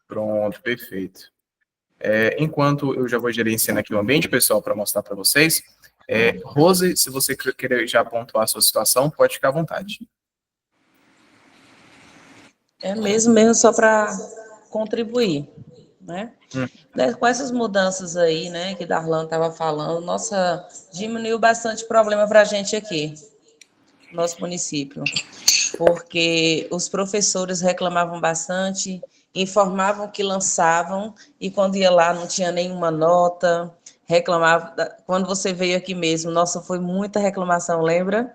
Pronto, perfeito. Enquanto eu já vou gerenciando aqui o ambiente, pessoal, para mostrar para vocês, Rose, se você querer já pontuar a sua situação, pode ficar à vontade. Mesmo só para contribuir, né? Com essas mudanças aí, né, que Darlan estava falando, diminuiu bastante problema para a gente aqui, no nosso município, porque os professores reclamavam bastante, informavam que lançavam, e quando ia lá não tinha nenhuma nota, reclamava. Quando você veio aqui mesmo, nossa, foi muita reclamação, lembra?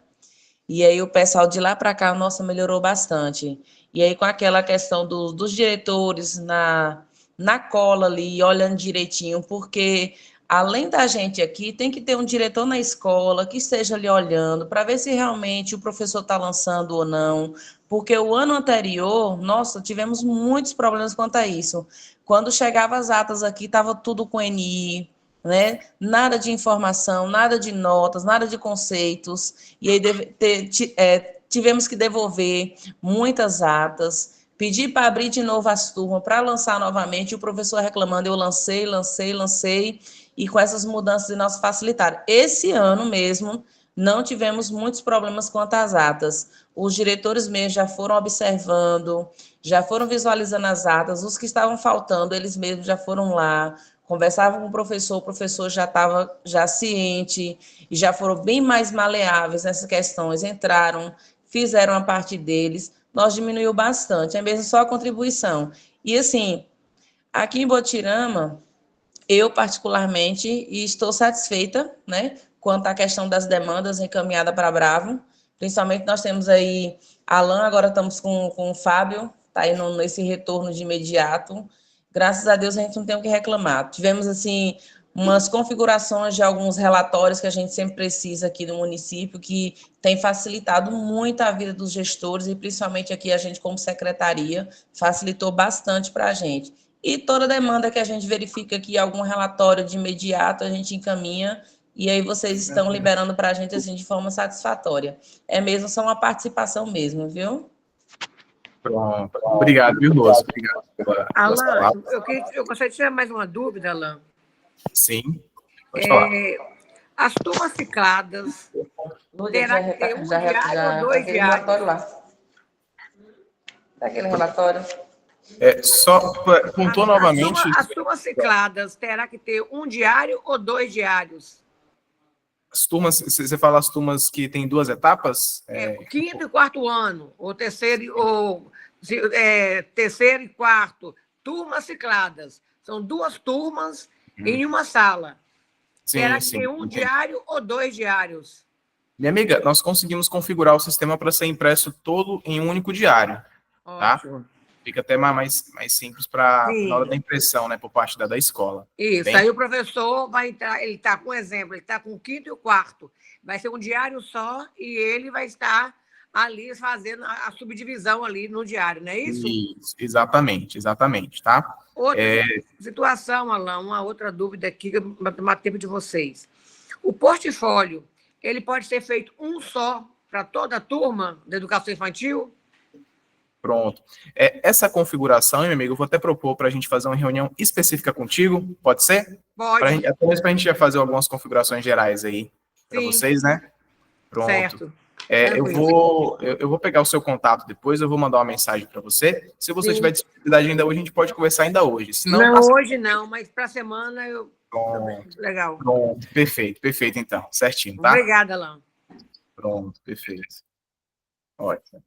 E aí o pessoal de lá para cá, nossa, melhorou bastante. E aí com aquela questão dos diretores na cola ali, olhando direitinho, porque além da gente aqui, tem que ter um diretor na escola que esteja ali olhando para ver se realmente o professor está lançando ou não, porque o ano anterior, nossa, tivemos muitos problemas quanto a isso. Quando chegava as atas aqui, estava tudo com NI, né? Nada de informação, nada de notas, nada de conceitos, e aí tivemos que devolver muitas atas, pedir para abrir de novo as turmas, para lançar novamente, e o professor reclamando, eu lancei, e com essas mudanças de nós facilitaram. Esse ano mesmo, não tivemos muitos problemas quanto às atas. Os diretores mesmos já foram observando, já foram visualizando as atas, os que estavam faltando, eles mesmos já foram lá, conversavam com o professor já estava já ciente, e já foram bem mais maleáveis nessas questões, entraram, fizeram a parte deles, nós diminuiu bastante, é mesmo só a contribuição. E assim, aqui em Botirama, eu particularmente estou satisfeita, né, quanto à questão das demandas encaminhada para a Bravo, principalmente nós temos aí Alan, agora estamos com o Fábio, está aí nesse retorno de imediato, graças a Deus a gente não tem o que reclamar. Tivemos, assim, umas configurações de alguns relatórios que a gente sempre precisa aqui no município, que tem facilitado muito a vida dos gestores e principalmente aqui a gente como secretaria, facilitou bastante para a gente. E toda demanda que a gente verifica aqui, algum relatório de imediato, a gente encaminha e aí vocês estão liberando para a gente assim de forma satisfatória. É mesmo, só uma participação mesmo, viu? Pronto. Obrigado, viu, Rose? Obrigado pelas Alan, palavras. eu gostaria de tirar mais uma dúvida, Alan. Sim, pode falar. As turmas cicladas, terá que ter um diário ou dois diários? Daquele relatório. Só pontuou novamente. As turmas cicladas, terá que ter um diário ou dois diários? As turmas, você fala as turmas que tem 2 etapas? Quinto e quarto ano, ou terceiro e quarto, turmas cicladas. São 2 turmas em uma sala. Sim, Terá que sim, ter um entendi. diário ou 2 diários? Minha amiga, nós conseguimos configurar o sistema para ser impresso todo em um único diário. Ótimo. Tá? Fica até mais simples na hora da impressão, né, por parte da escola. Isso, Bem? aí o professor vai entrar, ele está com exemplo, ele está com o quinto e o quarto. Vai ser um diário só e ele vai estar ali fazendo a subdivisão ali no diário, não é isso? Isso, exatamente, tá? Outra situação, Alan, uma outra dúvida aqui, que eu vou tomar tempo de vocês. O portfólio, ele pode ser feito um só para toda a turma da educação infantil? Pronto. Essa configuração, meu amigo, eu vou até propor para a gente fazer uma reunião específica contigo, pode ser? Pode. Até mesmo para a gente já fazer algumas configurações gerais aí para vocês, né? Pronto. Certo. Eu vou pegar o seu contato depois, eu vou mandar uma mensagem para você. Se você tiver disponibilidade ainda hoje, a gente pode conversar ainda hoje. Senão, não, hoje não, mas para a semana eu... Pronto. Legal. Pronto. Perfeito, então. Certinho, tá? Obrigada, Alan. Pronto, perfeito. Ótimo.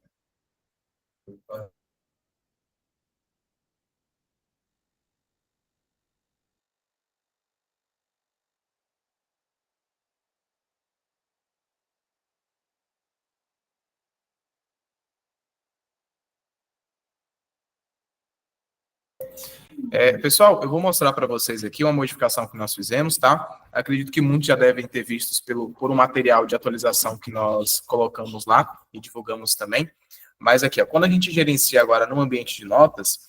Pessoal, eu vou mostrar para vocês aqui uma modificação que nós fizemos, tá? Acredito que muitos já devem ter visto por um material de atualização que nós colocamos lá e divulgamos também. Mas aqui, ó, quando a gente gerencia agora no ambiente de notas,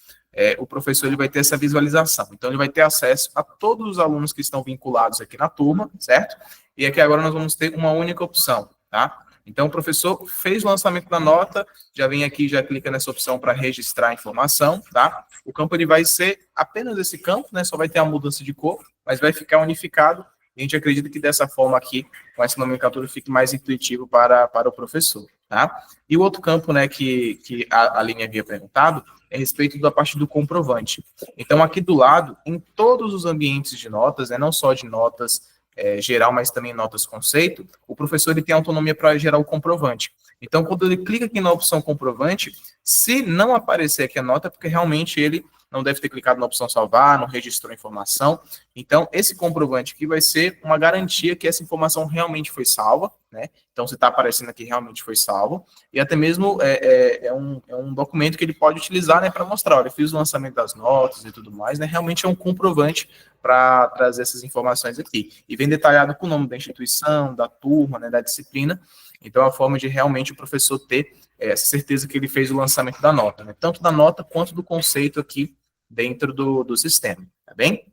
o professor ele vai ter essa visualização. Então, ele vai ter acesso a todos os alunos que estão vinculados aqui na turma, certo? E aqui agora nós vamos ter uma única opção, tá? Então, o professor fez o lançamento da nota, já vem aqui, já clica nessa opção para registrar a informação, tá? O campo ele vai ser apenas esse campo, né? Só vai ter a mudança de cor, mas vai ficar unificado. E a gente acredita que dessa forma aqui, com essa nomenclatura, fique mais intuitivo para o professor, tá? E o outro campo, né, que a Aline havia perguntado, é a respeito da parte do comprovante. Então, aqui do lado, em todos os ambientes de notas, né, não só de notas geral, mas também notas conceito, o professor ele tem autonomia para gerar o comprovante. Então, quando ele clica aqui na opção comprovante, se não aparecer aqui a nota, é porque realmente ele não deve ter clicado na opção salvar, não registrou a informação. Então, esse comprovante aqui vai ser uma garantia que essa informação realmente foi salva, né? Então, se está aparecendo aqui, realmente foi salvo. E até mesmo é um documento que ele pode utilizar, né, para mostrar, olha, eu fiz o lançamento das notas e tudo mais, né? Realmente é um comprovante para trazer essas informações aqui. E vem detalhado com o nome da instituição, da turma, né, da disciplina. Então, é a forma de realmente o professor ter essa certeza que ele fez o lançamento da nota, né? Tanto da nota quanto do conceito aqui dentro do sistema, tá bem?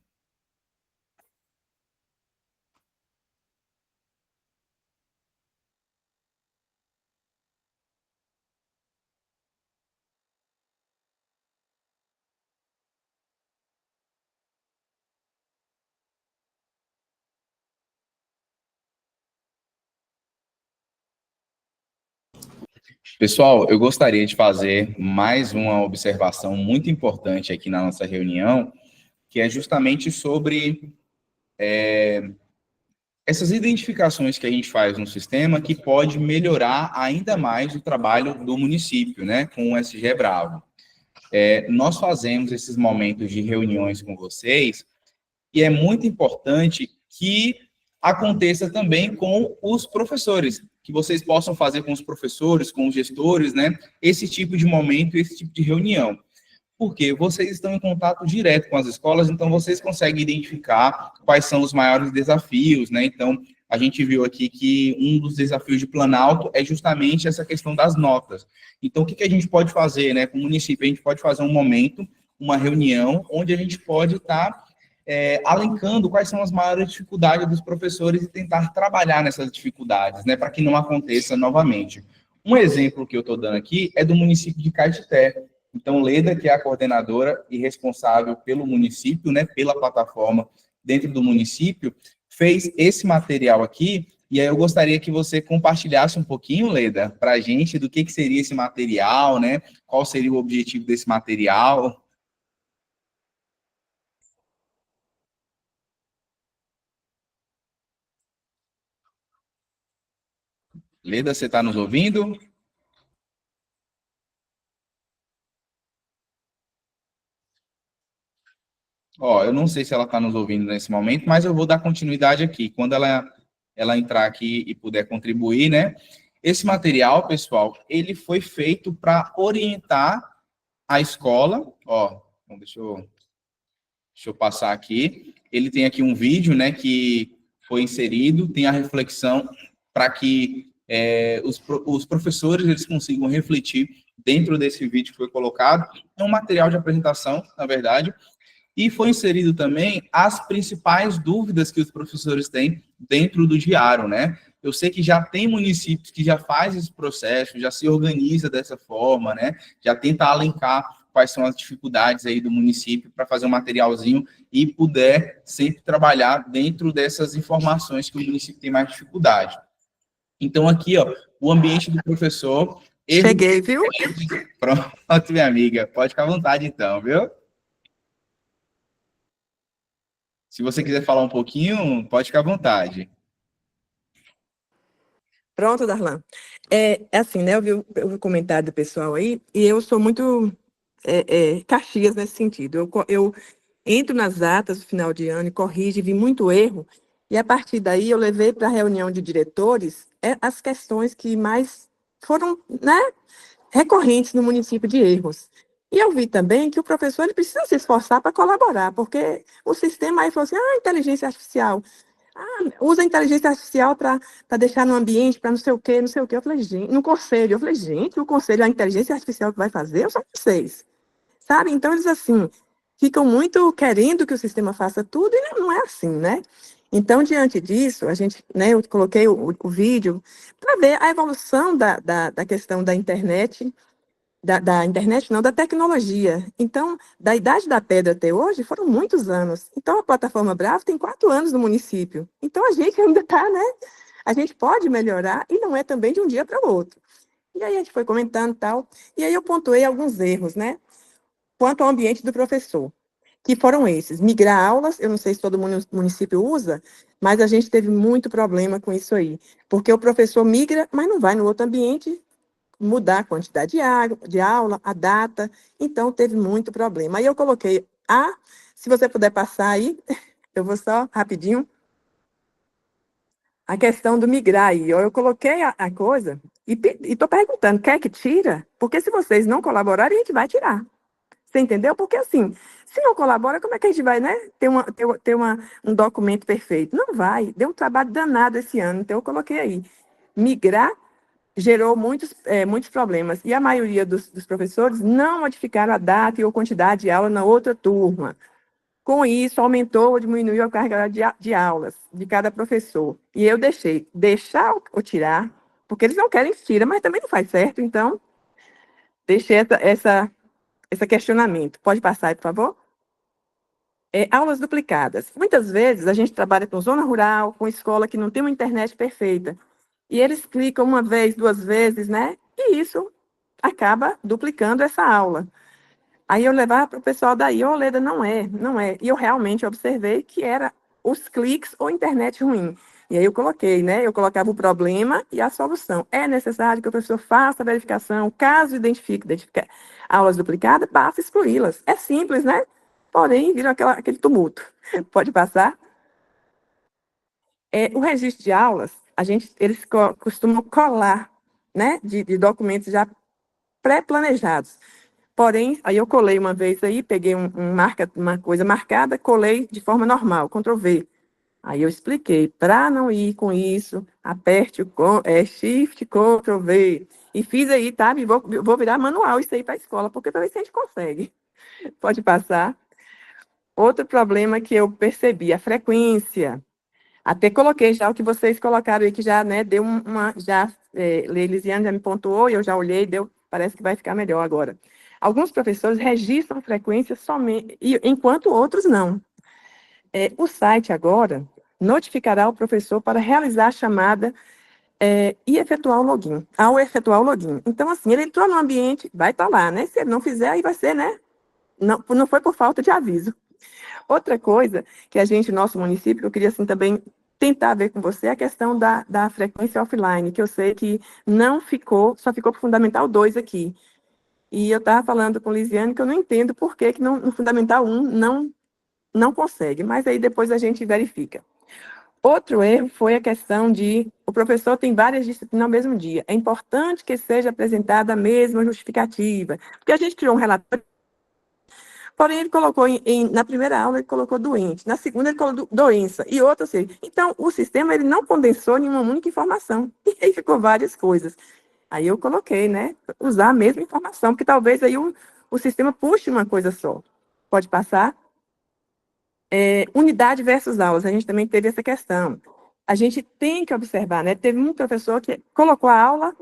Pessoal, eu gostaria de fazer mais uma observação muito importante aqui na nossa reunião, que é justamente sobre essas identificações que a gente faz no sistema que pode melhorar ainda mais o trabalho do município, né, com o SG Bravo. Nós fazemos esses momentos de reuniões com vocês e é muito importante que aconteça também com os professores, que vocês possam fazer com os professores, com os gestores, né, esse tipo de momento, esse tipo de reunião. Porque vocês estão em contato direto com as escolas, então vocês conseguem identificar quais são os maiores desafios, né? Então, a gente viu aqui que um dos desafios de Planalto é justamente essa questão das notas. Então, o que a gente pode fazer, né? Com o município, a gente pode fazer um momento, uma reunião, onde a gente pode estar alencando quais são as maiores dificuldades dos professores e tentar trabalhar nessas dificuldades, né? Para que não aconteça novamente. Um exemplo que eu estou dando aqui é do município de Caetité. Então, Leda, que é a coordenadora e responsável pelo município, né, pela plataforma dentro do município, fez esse material aqui, e aí eu gostaria que você compartilhasse um pouquinho, Leda, para a gente do que seria esse material, né, qual seria o objetivo desse material. Leda, você está nos ouvindo? Ó, eu não sei se ela está nos ouvindo nesse momento, mas eu vou dar continuidade aqui. Quando ela entrar aqui e puder contribuir, né? Esse material, pessoal, ele foi feito para orientar a escola. Ó, então deixa eu passar aqui. Ele tem aqui um vídeo, né, que foi inserido, tem a reflexão para que os professores eles consigam refletir dentro desse vídeo que foi colocado. É um material de apresentação, na verdade. E foi inserido também as principais dúvidas que os professores têm dentro do diário, né? Eu sei que já tem municípios que já faz esse processo, já se organiza dessa forma, né? Já tenta alencar quais são as dificuldades aí do município para fazer um materialzinho e puder sempre trabalhar dentro dessas informações que o município tem mais dificuldade. Então, aqui, ó, o ambiente do professor... Cheguei, viu? Pronto, minha amiga. Pode ficar à vontade, então, viu? Se você quiser falar um pouquinho, pode ficar à vontade. Pronto, Darlan. É assim, né? Eu vi o comentário do pessoal aí, e eu sou muito Caxias nesse sentido. Eu entro nas atas do final de ano e corrijo, vi muito erro, e a partir daí eu levei para a reunião de diretores as questões que mais foram, né, recorrentes no município de erros. E eu vi também que o professor ele precisa se esforçar para colaborar, porque o sistema aí falou assim, inteligência artificial, usa a inteligência artificial para deixar no ambiente, para não sei o quê, não sei o quê. Eu falei, gente, no conselho, eu falei, gente, o conselho, a inteligência artificial que vai fazer, são vocês, sabe? Então, eles, assim, ficam muito querendo que o sistema faça tudo, e não é assim, né? Então, diante disso, a gente, né, eu coloquei o vídeo para ver a evolução da questão da internet, da tecnologia. Então, da idade da pedra até hoje, foram muitos anos. Então, a plataforma Bravo tem 4 anos no município. Então, a gente ainda está, né? A gente pode melhorar, e não é também de um dia para o outro. E aí, a gente foi comentando e tal, e aí eu pontuei alguns erros, né? Quanto ao ambiente do professor, que foram esses. Migrar aulas, eu não sei se todo município usa, mas a gente teve muito problema com isso aí. Porque o professor migra, mas não vai no outro ambiente, mudar a quantidade de aula, a data, então teve muito problema. Aí eu coloquei, se você puder passar aí, eu vou só rapidinho. a questão do migrar aí. Eu coloquei a coisa e estou perguntando, quer que tira? Porque se vocês não colaborarem, a gente vai tirar. Você entendeu? Porque assim, se não colabora, como é que a gente vai, né, ter um documento perfeito? Não vai. Deu um trabalho danado esse ano, então eu coloquei aí. Migrar gerou muitos problemas. E a maioria dos professores não modificaram a data e a quantidade de aula na outra turma. Com isso, aumentou ou diminuiu a carga de aulas de cada professor. E eu deixar ou tirar, porque eles não querem que tira, mas também não faz certo, então deixei esse questionamento. Pode passar aí, por favor? Aulas duplicadas. Muitas vezes a gente trabalha com zona rural, com escola que não tem uma internet perfeita. E eles clicam uma vez, duas vezes, né? E isso acaba duplicando essa aula. Aí eu levava para o pessoal daí, Leda, não é. E eu realmente observei que era os cliques ou internet ruim. E aí eu coloquei, né? Eu colocava o problema e a solução. É necessário que o professor faça a verificação, caso identifique aulas duplicadas, basta excluí-las. É simples, né? Porém, vira aquele tumulto. Pode passar? O registro de aulas, eles costumam colar, né? De documentos já pré-planejados. Porém, aí eu colei uma vez aí, peguei uma coisa marcada, colei de forma normal, Ctrl V. Aí eu expliquei, para não ir com isso, aperte o Shift, Ctrl V. E fiz aí, tá? E vou virar manual isso aí para a escola, porque para ver se a gente consegue. Pode passar. Outro problema que eu percebi, a frequência. Até coloquei já o que vocês colocaram aí, que já, né, deu Lelisiane já me pontuou, e eu já olhei, parece que vai ficar melhor agora. Alguns professores registram frequência somente, enquanto outros não. O site agora notificará o professor para realizar a chamada e efetuar o login. Ao efetuar o login. Então, assim, ele entrou no ambiente, vai estar lá, né? Se ele não fizer, aí vai ser, né? Não foi por falta de aviso. Outra coisa que nosso município, que eu queria assim também tentar ver com você, é a questão da frequência offline, que eu sei que só ficou para o Fundamental 2 aqui. E eu estava falando com Lisiane que eu não entendo por que no Fundamental 1 não consegue, mas aí depois a gente verifica. Outro erro foi a questão o professor tem várias disciplinas ao mesmo dia. É importante que seja apresentada a mesma justificativa, porque a gente criou um relatório. Porém, ele colocou na primeira aula, ele colocou doente, na segunda ele colocou doença, e outra, assim. Então, o sistema ele não condensou em uma única informação, e aí ficou várias coisas. Aí eu coloquei, né, usar a mesma informação, porque talvez aí o sistema puxe uma coisa só. Pode passar? Unidade versus aulas, a gente também teve essa questão. A gente tem que observar, né, teve um professor que colocou a aula,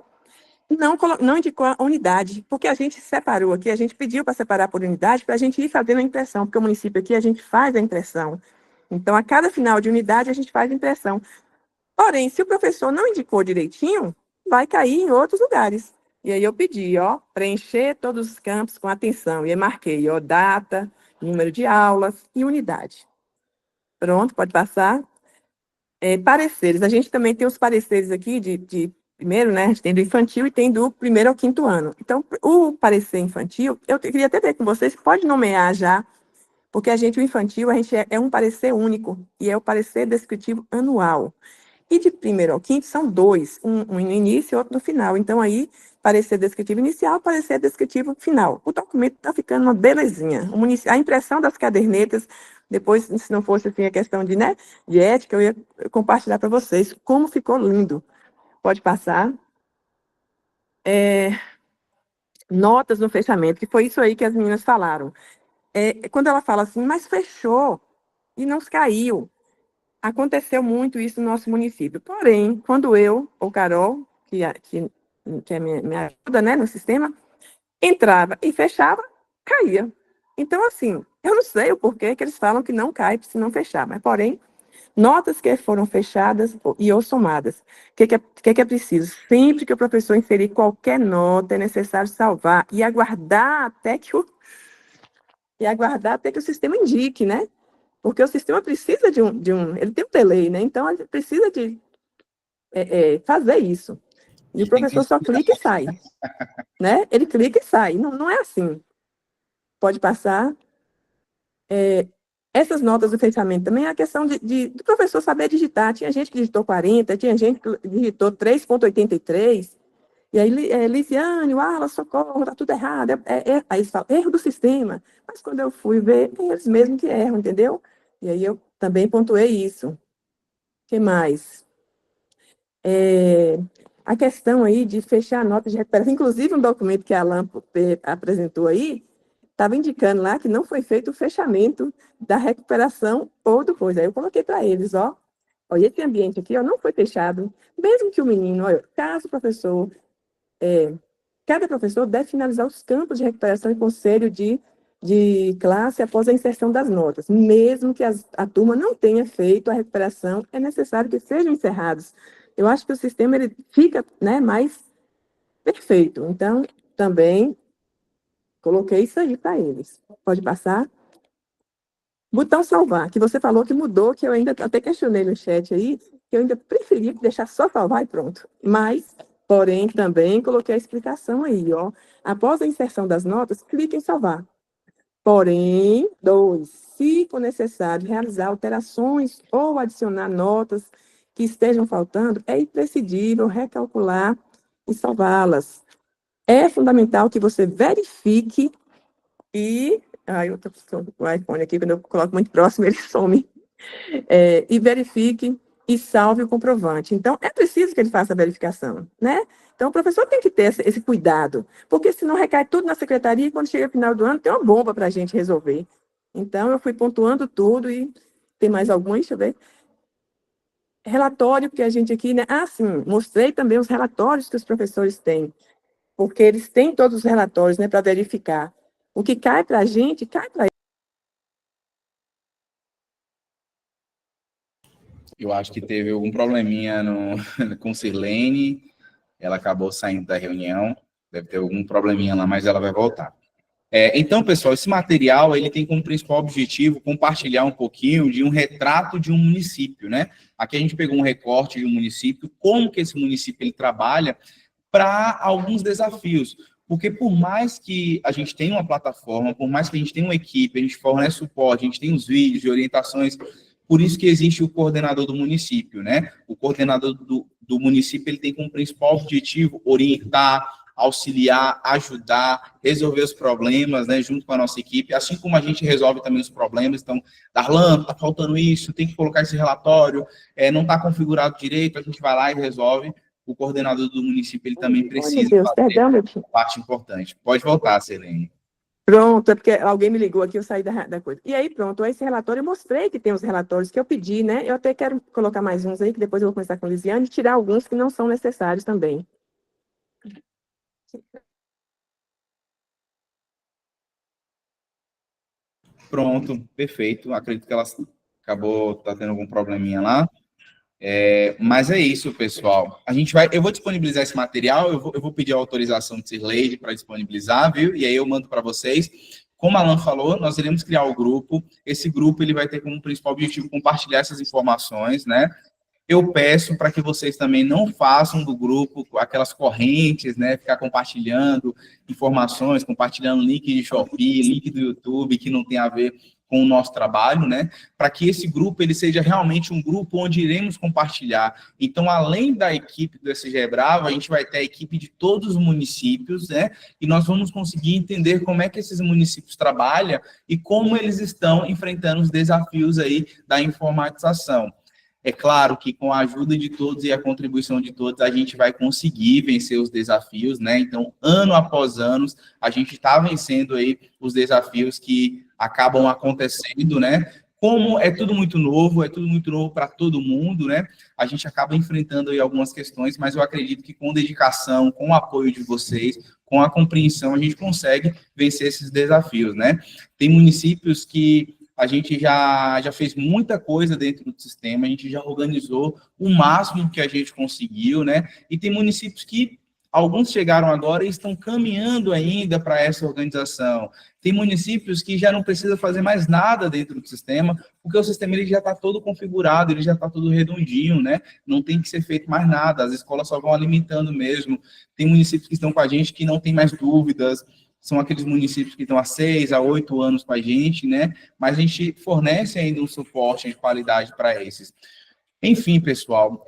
não indicou a unidade, porque a gente separou aqui, a gente pediu para separar por unidade, para a gente ir fazendo a impressão, porque o município aqui, a gente faz a impressão. Então, a cada final de unidade, a gente faz a impressão. Porém, se o professor não indicou direitinho, vai cair em outros lugares. E aí eu pedi, preencher todos os campos com atenção. E aí marquei, data, número de aulas e unidade. Pronto, pode passar. Pareceres. A gente também tem os pareceres aqui primeiro, né, a gente tem do infantil e tem do primeiro ao quinto ano. Então, o parecer infantil, eu queria até ver com vocês, pode nomear já, porque o infantil, a gente é um parecer único, e é o parecer descritivo anual. E de primeiro ao quinto são dois, um no início e outro no final. Então, aí, parecer descritivo inicial, parecer descritivo final. O documento está ficando uma belezinha. A impressão das cadernetas, depois, se não fosse assim, a questão de ética, eu ia compartilhar para vocês como ficou lindo. Pode passar. Notas no fechamento, que foi isso aí que as meninas falaram. Quando ela fala assim, mas fechou e não caiu. Aconteceu muito isso no nosso município. Porém, quando eu, ou Carol, que me ajuda, né, no sistema, entrava e fechava, caía. Então, assim, eu não sei o porquê que eles falam que não cai se não fechar, mas, porém, notas que foram fechadas ou somadas. O que é preciso? Sempre que o professor inserir qualquer nota, é necessário salvar e aguardar até que o sistema indique, né? Porque o sistema precisa ele tem um delay, né? Então, ele precisa de fazer isso. E o professor só clica e sai. Né? Ele clica e sai. Não é assim. Pode passar. Essas notas do fechamento também é a questão do professor saber digitar. Tinha gente que digitou 40, tinha gente que digitou 3,83, e aí, Lisiane, Wallace, socorro, está tudo errado. Aí eles falam, erro do sistema. Mas quando eu fui ver, é eles mesmos que erram, entendeu? E aí eu também pontuei isso. O que mais? A questão aí de fechar a nota de recuperação, inclusive um documento que a Alan apresentou aí, estava indicando lá que não foi feito o fechamento da recuperação ou do coisa. Aí eu coloquei para eles, ó, esse ambiente aqui, ó, não foi fechado, mesmo que o menino, olha, caso o professor, cada professor deve finalizar os campos de recuperação e conselho de classe após a inserção das notas, mesmo que a turma não tenha feito a recuperação, é necessário que sejam encerrados. Eu acho que o sistema ele fica, né, mais perfeito. Então, também coloquei isso aí para eles. Pode passar. Botão salvar, que você falou que mudou, que eu ainda até questionei no chat aí, que eu ainda preferia deixar só salvar e pronto. Mas, porém, também coloquei a explicação aí, ó. Após a inserção das notas, clique em salvar. Porém, 2, se for necessário realizar alterações ou adicionar notas que estejam faltando, é imprescindível recalcular e salvá-las. É fundamental que você verifique e... eu estou com o iPhone aqui, quando eu coloco muito próximo, ele some. E verifique e salve o comprovante. Então, é preciso que ele faça a verificação, né? Então, o professor tem que ter esse cuidado, porque senão recai tudo na secretaria e quando chega o final do ano tem uma bomba para a gente resolver. Então, eu fui pontuando tudo e tem mais algum? Deixa eu ver. Relatório que a gente aqui, né? Sim, mostrei também os relatórios que os professores têm, porque eles têm todos os relatórios, né, para verificar. O que cai para a gente, cai para eles. Eu acho que teve algum probleminha com Sirlene, ela acabou saindo da reunião, deve ter algum probleminha lá, mas ela vai voltar. Então, pessoal, esse material ele tem como principal objetivo compartilhar um pouquinho de um retrato de um município, né? Aqui a gente pegou um recorte de um município, como que esse município ele trabalha para alguns desafios. Porque por mais que a gente tenha uma plataforma, por mais que a gente tenha uma equipe, a gente fornece suporte, a gente tem os vídeos de orientações, por isso que existe o coordenador do município, né? O coordenador do município ele tem como principal objetivo orientar, auxiliar, ajudar, resolver os problemas, né, junto com a nossa equipe, assim como a gente resolve também os problemas. Então, Darlan, está faltando isso, tem que colocar esse relatório, não está configurado direito, a gente vai lá e resolve. O coordenador do município, ele também precisa fazer parte importante. Pode voltar, Selene. Pronto, é porque alguém me ligou aqui, eu saí da coisa. E aí, pronto, esse relatório, eu mostrei que tem os relatórios que eu pedi, né? Eu até quero colocar mais uns aí, que depois eu vou começar com a Lisiane, e tirar alguns que não são necessários também. Pronto, perfeito. Acredito que ela tá tendo algum probleminha lá. Mas é isso, pessoal. Eu vou disponibilizar esse material, eu vou pedir a autorização de Sirleide para disponibilizar, viu? E aí eu mando para vocês. Como a Alan falou, nós iremos criar o grupo. Esse grupo ele vai ter como principal objetivo compartilhar essas informações, né? Eu peço para que vocês também não façam do grupo aquelas correntes, né? Ficar compartilhando informações, compartilhando link de Shopee, link do YouTube, que não tem a ver com o nosso trabalho, né? Para que esse grupo ele seja realmente um grupo onde iremos compartilhar. Então, além da equipe do SG Bravo, a gente vai ter a equipe de todos os municípios, né? E nós vamos conseguir entender como é que esses municípios trabalham e como eles estão enfrentando os desafios aí da informatização. É claro que com a ajuda de todos e a contribuição de todos, a gente vai conseguir vencer os desafios, né? Então, ano após ano, a gente está vencendo aí os desafios que acabam acontecendo, né? Como é tudo muito novo para todo mundo, né? A gente acaba enfrentando aí algumas questões, mas eu acredito que com dedicação, com o apoio de vocês, com a compreensão, a gente consegue vencer esses desafios, né? Tem municípios que a gente já fez muita coisa dentro do sistema, a gente já organizou o máximo que a gente conseguiu, né? E tem municípios que alguns chegaram agora e estão caminhando ainda para essa organização. Tem municípios que já não precisam fazer mais nada dentro do sistema, porque o sistema ele já está todo configurado, ele já está todo redondinho, né? Não tem que ser feito mais nada, as escolas só vão alimentando mesmo. Tem municípios que estão com a gente que não tem mais dúvidas, são aqueles municípios que estão há 6 a 8 anos com a gente, né? Mas a gente fornece ainda um suporte de qualidade para esses. Enfim, pessoal,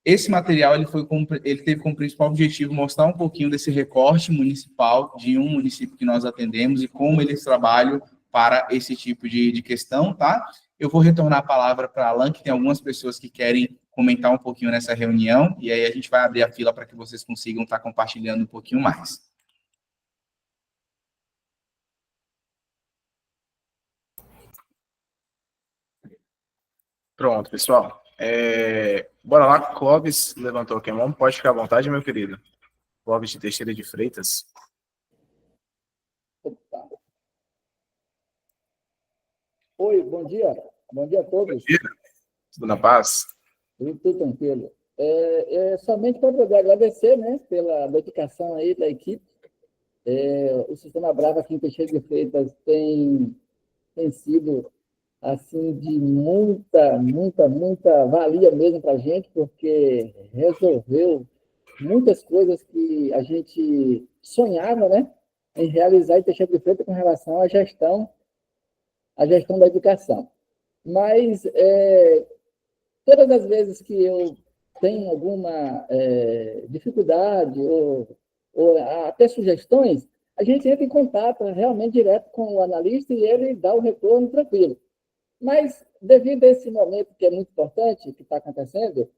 esse material ele teve como principal objetivo mostrar um pouquinho desse recorte municipal de um município que nós atendemos e como eles trabalham para esse tipo de questão, tá? Eu vou retornar a palavra para a Alan, que tem algumas pessoas que querem comentar um pouquinho nessa reunião, e aí a gente vai abrir a fila para que vocês consigam estar compartilhando um pouquinho mais. Pronto, pessoal. Bora lá, Clóvis levantou aqui a mão. Pode ficar à vontade, meu querido. Clóvis de Teixeira de Freitas. Oi, bom dia. Bom dia a todos. Bom dia. Tudo na paz? Tudo tranquilo. Somente para poder agradecer, né, pela dedicação aí da equipe. O Sistema Bravo aqui em Teixeira de Freitas tem sido assim, de muita valia mesmo para a gente, porque resolveu muitas coisas que a gente sonhava, né, em realizar em Teixeira de Freitas com relação à gestão da educação. Mas, todas as vezes que eu tenho alguma dificuldade ou até sugestões, a gente entra em contato realmente direto com o analista e ele dá o retorno tranquilo. Mas, devido a esse momento que é muito importante, que está acontecendo,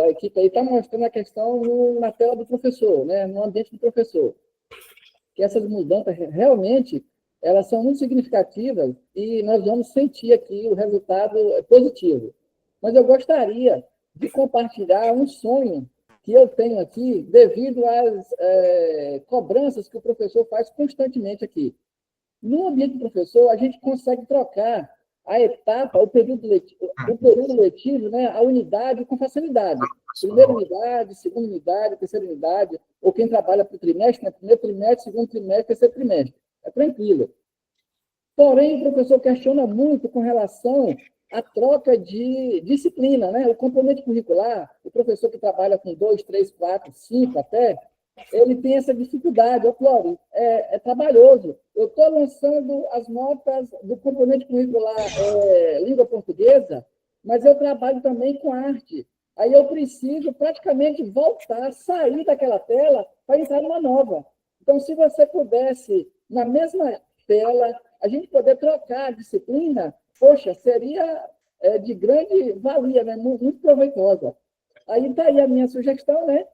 a equipe aí está mostrando a questão na tela do professor, né, no ambiente do professor. Que essas mudanças, realmente, elas são muito significativas e nós vamos sentir aqui o resultado positivo. Mas eu gostaria de compartilhar um sonho que eu tenho aqui devido às cobranças que o professor faz constantemente aqui. No ambiente do professor, a gente consegue trocar a etapa, o período letivo, né, a unidade com facilidade. Primeira unidade, segunda unidade, terceira unidade, ou quem trabalha para o trimestre, né, primeiro trimestre, segundo trimestre, terceiro trimestre. É tranquilo. Porém, o professor questiona muito com relação à troca de disciplina, né? O componente curricular, o professor que trabalha com 2, 3, 4, 5 até, ele tem essa dificuldade. Ô, Clóvis, é trabalhoso. Eu estou lançando as notas do componente curricular língua portuguesa, mas eu trabalho também com arte. Aí eu preciso praticamente voltar, sair daquela tela para entrar numa nova. Então, se você pudesse, na mesma tela, a gente poder trocar a disciplina, poxa, seria de grande valia, né? Muito proveitosa. Aí está aí a minha sugestão, né?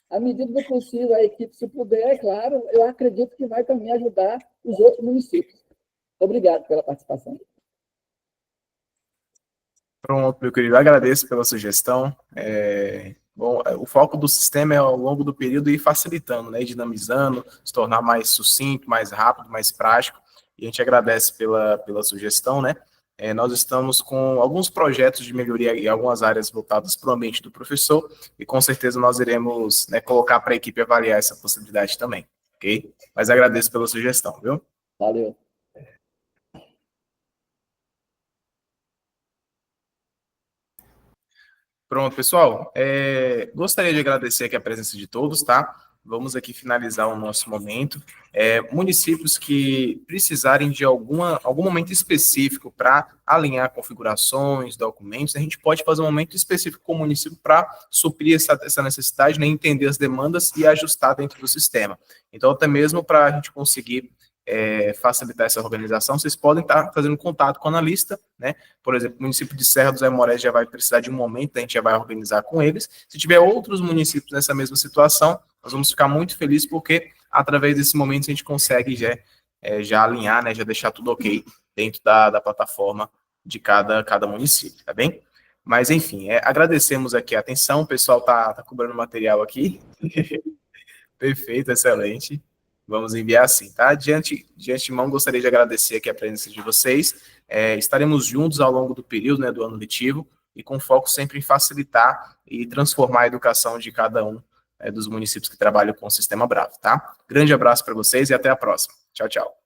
À medida do possível, a equipe, se puder, é claro, eu acredito que vai também ajudar os outros municípios. Obrigado pela participação. Pronto, meu querido, agradeço pela sugestão. Bom, o foco do sistema é ao longo do período ir facilitando, né, dinamizando, se tornar mais sucinto, mais rápido, mais prático, e a gente agradece pela sugestão, né. Nós estamos com alguns projetos de melhoria em algumas áreas voltadas para o ambiente do professor, e com certeza nós iremos, né, colocar para a equipe avaliar essa possibilidade também, ok? Mas agradeço pela sugestão, viu? Valeu. Pronto, pessoal, gostaria de agradecer aqui a presença de todos, tá? Vamos aqui finalizar o nosso momento. Municípios que precisarem de algum momento específico para alinhar configurações, documentos, a gente pode fazer um momento específico com o município para suprir essa necessidade, né, entender as demandas e ajustar dentro do sistema. Então, até mesmo para a gente conseguir facilitar essa organização, vocês podem estar fazendo contato com o analista, né? Por exemplo, o município de Serra dos Aimorés já vai precisar de um momento, a gente já vai organizar com eles. Se tiver outros municípios nessa mesma situação, nós vamos ficar muito felizes, porque através desse momento a gente consegue já alinhar, né? Já deixar tudo ok dentro da plataforma de cada município, tá bem? Mas, enfim, agradecemos aqui a atenção, o pessoal tá cobrando material aqui. Perfeito, excelente. Vamos enviar assim, tá? De antemão, gostaria de agradecer aqui a presença de vocês. Estaremos juntos ao longo do período, né, do ano letivo, e com foco sempre em facilitar e transformar a educação de cada um dos municípios que trabalham com o Sistema Bravo, tá? Grande abraço para vocês e até a próxima. Tchau, tchau.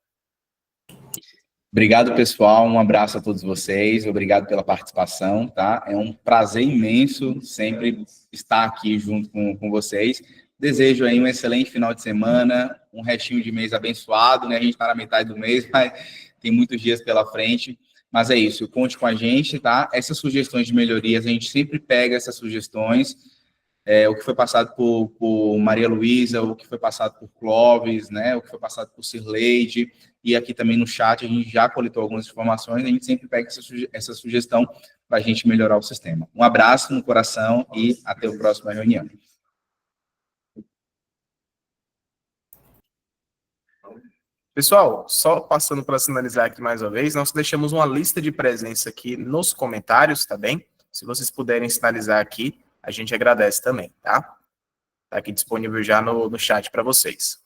Obrigado, pessoal. Um abraço a todos vocês. Obrigado pela participação, tá? É um prazer imenso sempre estar aqui junto com vocês. Desejo aí um excelente final de semana, um restinho de mês abençoado, né? A gente está na metade do mês, mas tem muitos dias pela frente. Mas é isso, conte com a gente, tá? Essas sugestões de melhorias, a gente sempre pega essas sugestões, o que foi passado por Maria Luísa, o que foi passado por Clóvis, né? O que foi passado por Cirleide, e aqui também no chat a gente já coletou algumas informações, a gente sempre pega essa sugestão para a gente melhorar o sistema. Um abraço no coração e até a próxima reunião. Pessoal, só passando para sinalizar aqui mais uma vez, nós deixamos uma lista de presença aqui nos comentários, tá bem? Se vocês puderem sinalizar aqui, a gente agradece também, tá? Tá aqui disponível já no chat para vocês.